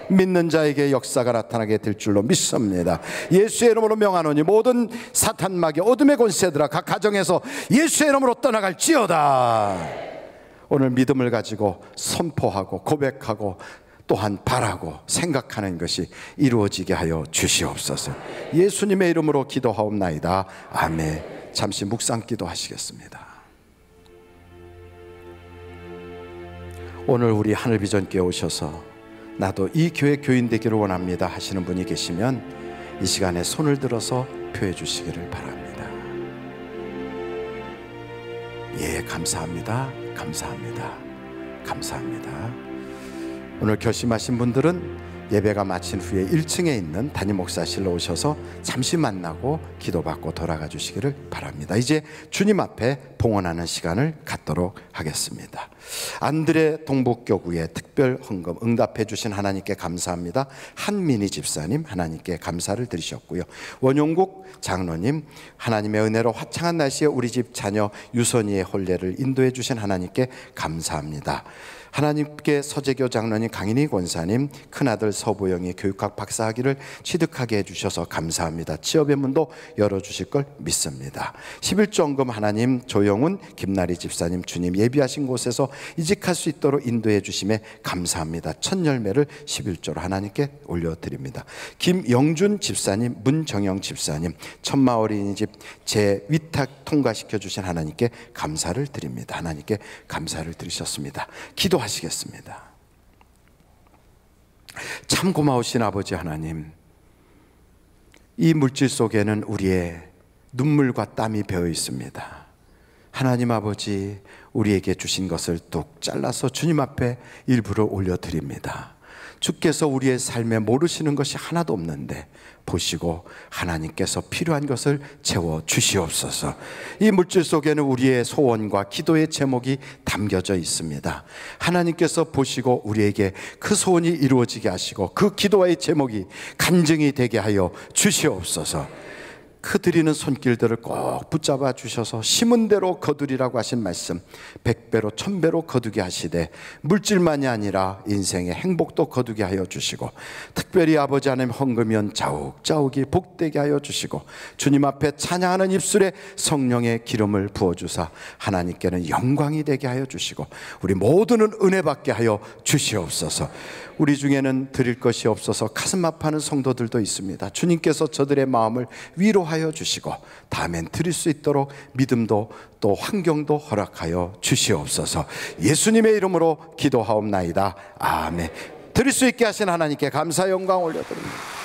믿는 자에게 역사가 나타나게 될 줄로 믿습니다. 예수의 이름으로 명하노니 모든 사탄 마귀 어둠의 권세들아 각 가정에서 예수의 이름으로 떠나갈지어다. 오늘 믿음을 가지고 선포하고 고백하고 또한 바라고 생각하는 것이 이루어지게 하여 주시옵소서. 예수님의 이름으로 기도하옵나이다. 아멘. 잠시 묵상 기도하시겠습니다. 오늘 우리 하늘비전교회 오셔서 나도 이 교회 교인 되기를 원합니다 하시는 분이 계시면 이 시간에 손을 들어서 표해 주시기를 바랍니다. 예, 감사합니다. 감사합니다. 감사합니다. 오늘 결심하신 분들은 예배가 마친 후에 1층에 있는 담임 목사실로 오셔서 잠시 만나고 기도받고 돌아가 주시기를 바랍니다. 이제 주님 앞에 봉헌하는 시간을 갖도록 하겠습니다. 안드레 동북교구의 특별 헌금 응답해 주신 하나님께 감사합니다. 한민희 집사님 하나님께 감사를 드리셨고요. 원용국 장로님 하나님의 은혜로 화창한 날씨에 우리 집 자녀 유선이의 혼례를 인도해 주신 하나님께 감사합니다. 하나님께 서재교 장로님 강인희 권사님 큰아들 서보영이 교육학 박사학위를 취득하게 해주셔서 감사합니다. 취업의 문도 열어주실 걸 믿습니다. 11조헌금 하나님 조영훈 김나리 집사님 주님 예비하신 곳에서 이직할 수 있도록 인도해 주심에 감사합니다. 첫 열매를 11조로 하나님께 올려드립니다. 김영준 집사님 문정영 집사님 천마 어린이집 제 위탁 통과시켜 주신 하나님께 감사를 드립니다. 하나님께 감사를 드리셨습니다. 기도하시겠습니다. 참 고마우신 아버지 하나님, 이 물질 속에는 우리의 눈물과 땀이 배어 있습니다. 하나님 아버지, 우리에게 주신 것을 뚝 잘라서 주님 앞에 일부를 올려드립니다. 주께서 우리의 삶에 모르시는 것이 하나도 없는데 보시고 하나님께서 필요한 것을 채워 주시옵소서. 이 물질 속에는 우리의 소원과 기도의 제목이 담겨져 있습니다. 하나님께서 보시고 우리에게 그 소원이 이루어지게 하시고 그 기도와의 제목이 간증이 되게 하여 주시옵소서. 그 드리는 손길들을 꼭 붙잡아 주셔서 심은 대로 거두리라고 하신 말씀 100배로 1000배로 거두게 하시되 물질만이 아니라 인생의 행복도 거두게 하여 주시고 특별히 아버지 하나님 헌금연 자욱자욱이 복되게 하여 주시고 주님 앞에 찬양하는 입술에 성령의 기름을 부어주사 하나님께는 영광이 되게 하여 주시고 우리 모두는 은혜 받게 하여 주시옵소서. 우리 중에는 드릴 것이 없어서 가슴 아파하는 성도들도 있습니다. 주님께서 저들의 마음을 위로하여 주시고 다음엔 드릴 수 있도록 믿음도 또 환경도 허락하여 주시옵소서. 예수님의 이름으로 기도하옵나이다. 아멘. 드릴 수 있게 하신 하나님께 감사 영광 올려드립니다.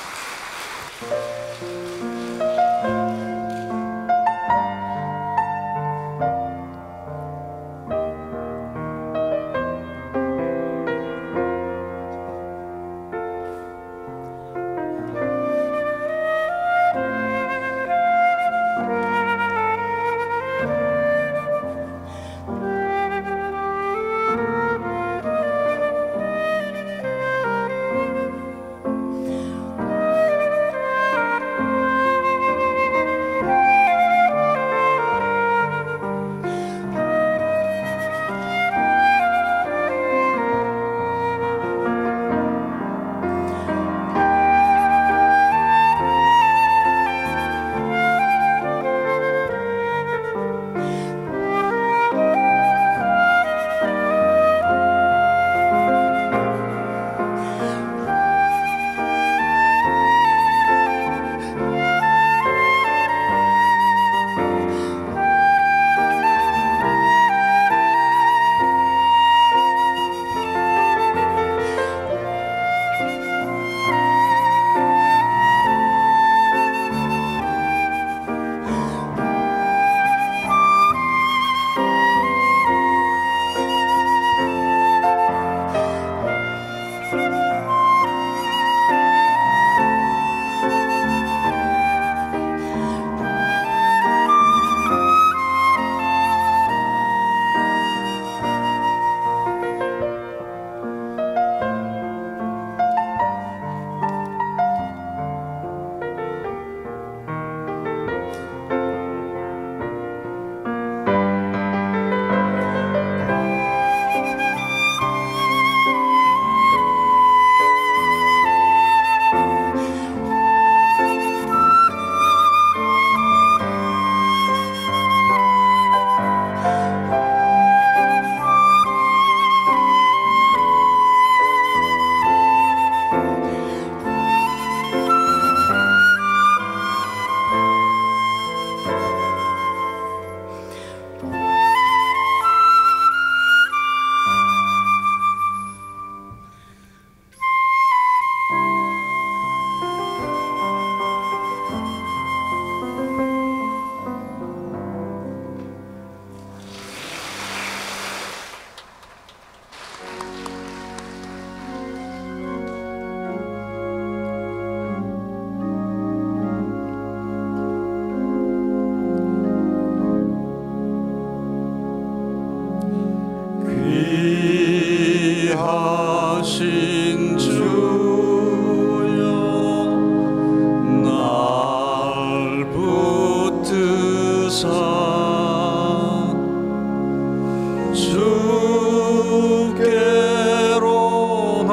주께로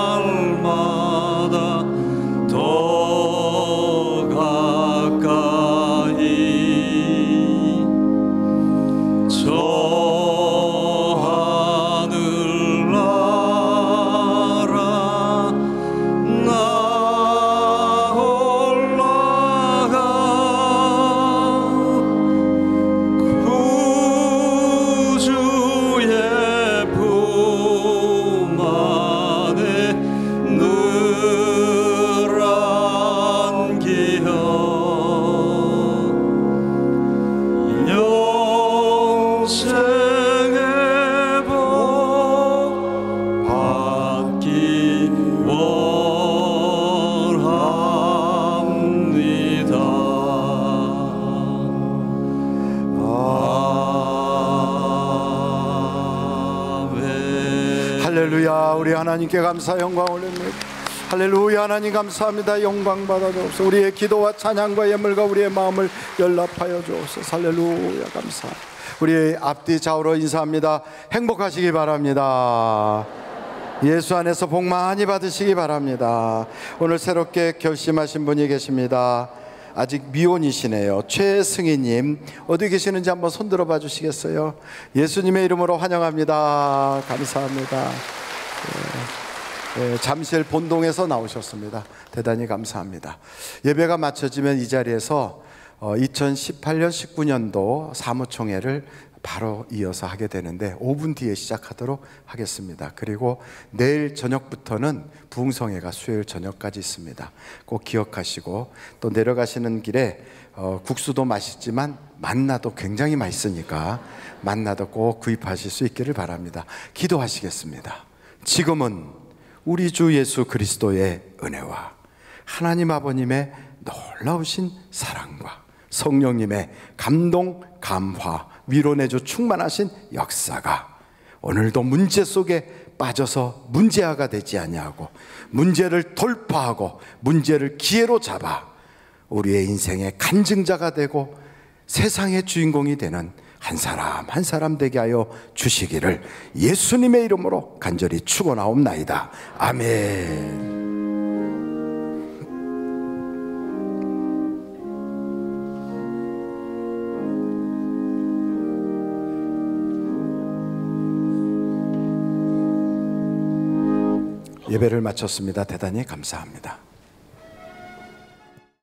날마다 더 가까이 저 하늘 나라 나 올라가 구주의 품 안에 늘 안기어 영생의 복 받기 원합니다. 아멘. 할렐루야. 우리 하나님께 감사 영광 올립니다. 할렐루야. 하나님 감사합니다. 영광 받아 주옵소서. 우리의 기도와 찬양과 예물과 우리의 마음을 연락하여 주옵소서. 할렐루야. 감사. 우리 앞뒤 좌우로 인사합니다. 행복하시기 바랍니다. 예수 안에서 복 많이 받으시기 바랍니다. 오늘 새롭게 결심하신 분이 계십니다. 아직 미혼이시네요. 최승희님, 어디 계시는지 한번 손 들어봐 주시겠어요? 예수님의 이름으로 환영합니다. 감사합니다. 잠실 본동에서 나오셨습니다. 대단히 감사합니다. 예배가 마쳐지면 이 자리에서 2018년 19년도 사무총회를 바로 이어서 하게 되는데 5분 뒤에 시작하도록 하겠습니다. 그리고 내일 저녁부터는 부흥성회가 수요일 저녁까지 있습니다. 꼭 기억하시고, 또 내려가시는 길에 국수도 맛있지만 만나도 굉장히 맛있으니까 만나도 꼭 구입하실 수 있기를 바랍니다. 기도하시겠습니다. 지금은 우리 주 예수 그리스도의 은혜와 하나님 아버님의 놀라우신 사랑과 성령님의 감동, 감화, 위로내주 충만하신 역사가 오늘도 문제 속에 빠져서 문제아가 되지 아니하고 문제를 돌파하고 문제를 기회로 잡아 우리의 인생의 간증자가 되고 세상의 주인공이 되는 한 사람 한 사람 되게 하여 주시기를 예수님의 이름으로 간절히 축원하옵나이다. 아멘. 예배를 마쳤습니다. 대단히 감사합니다.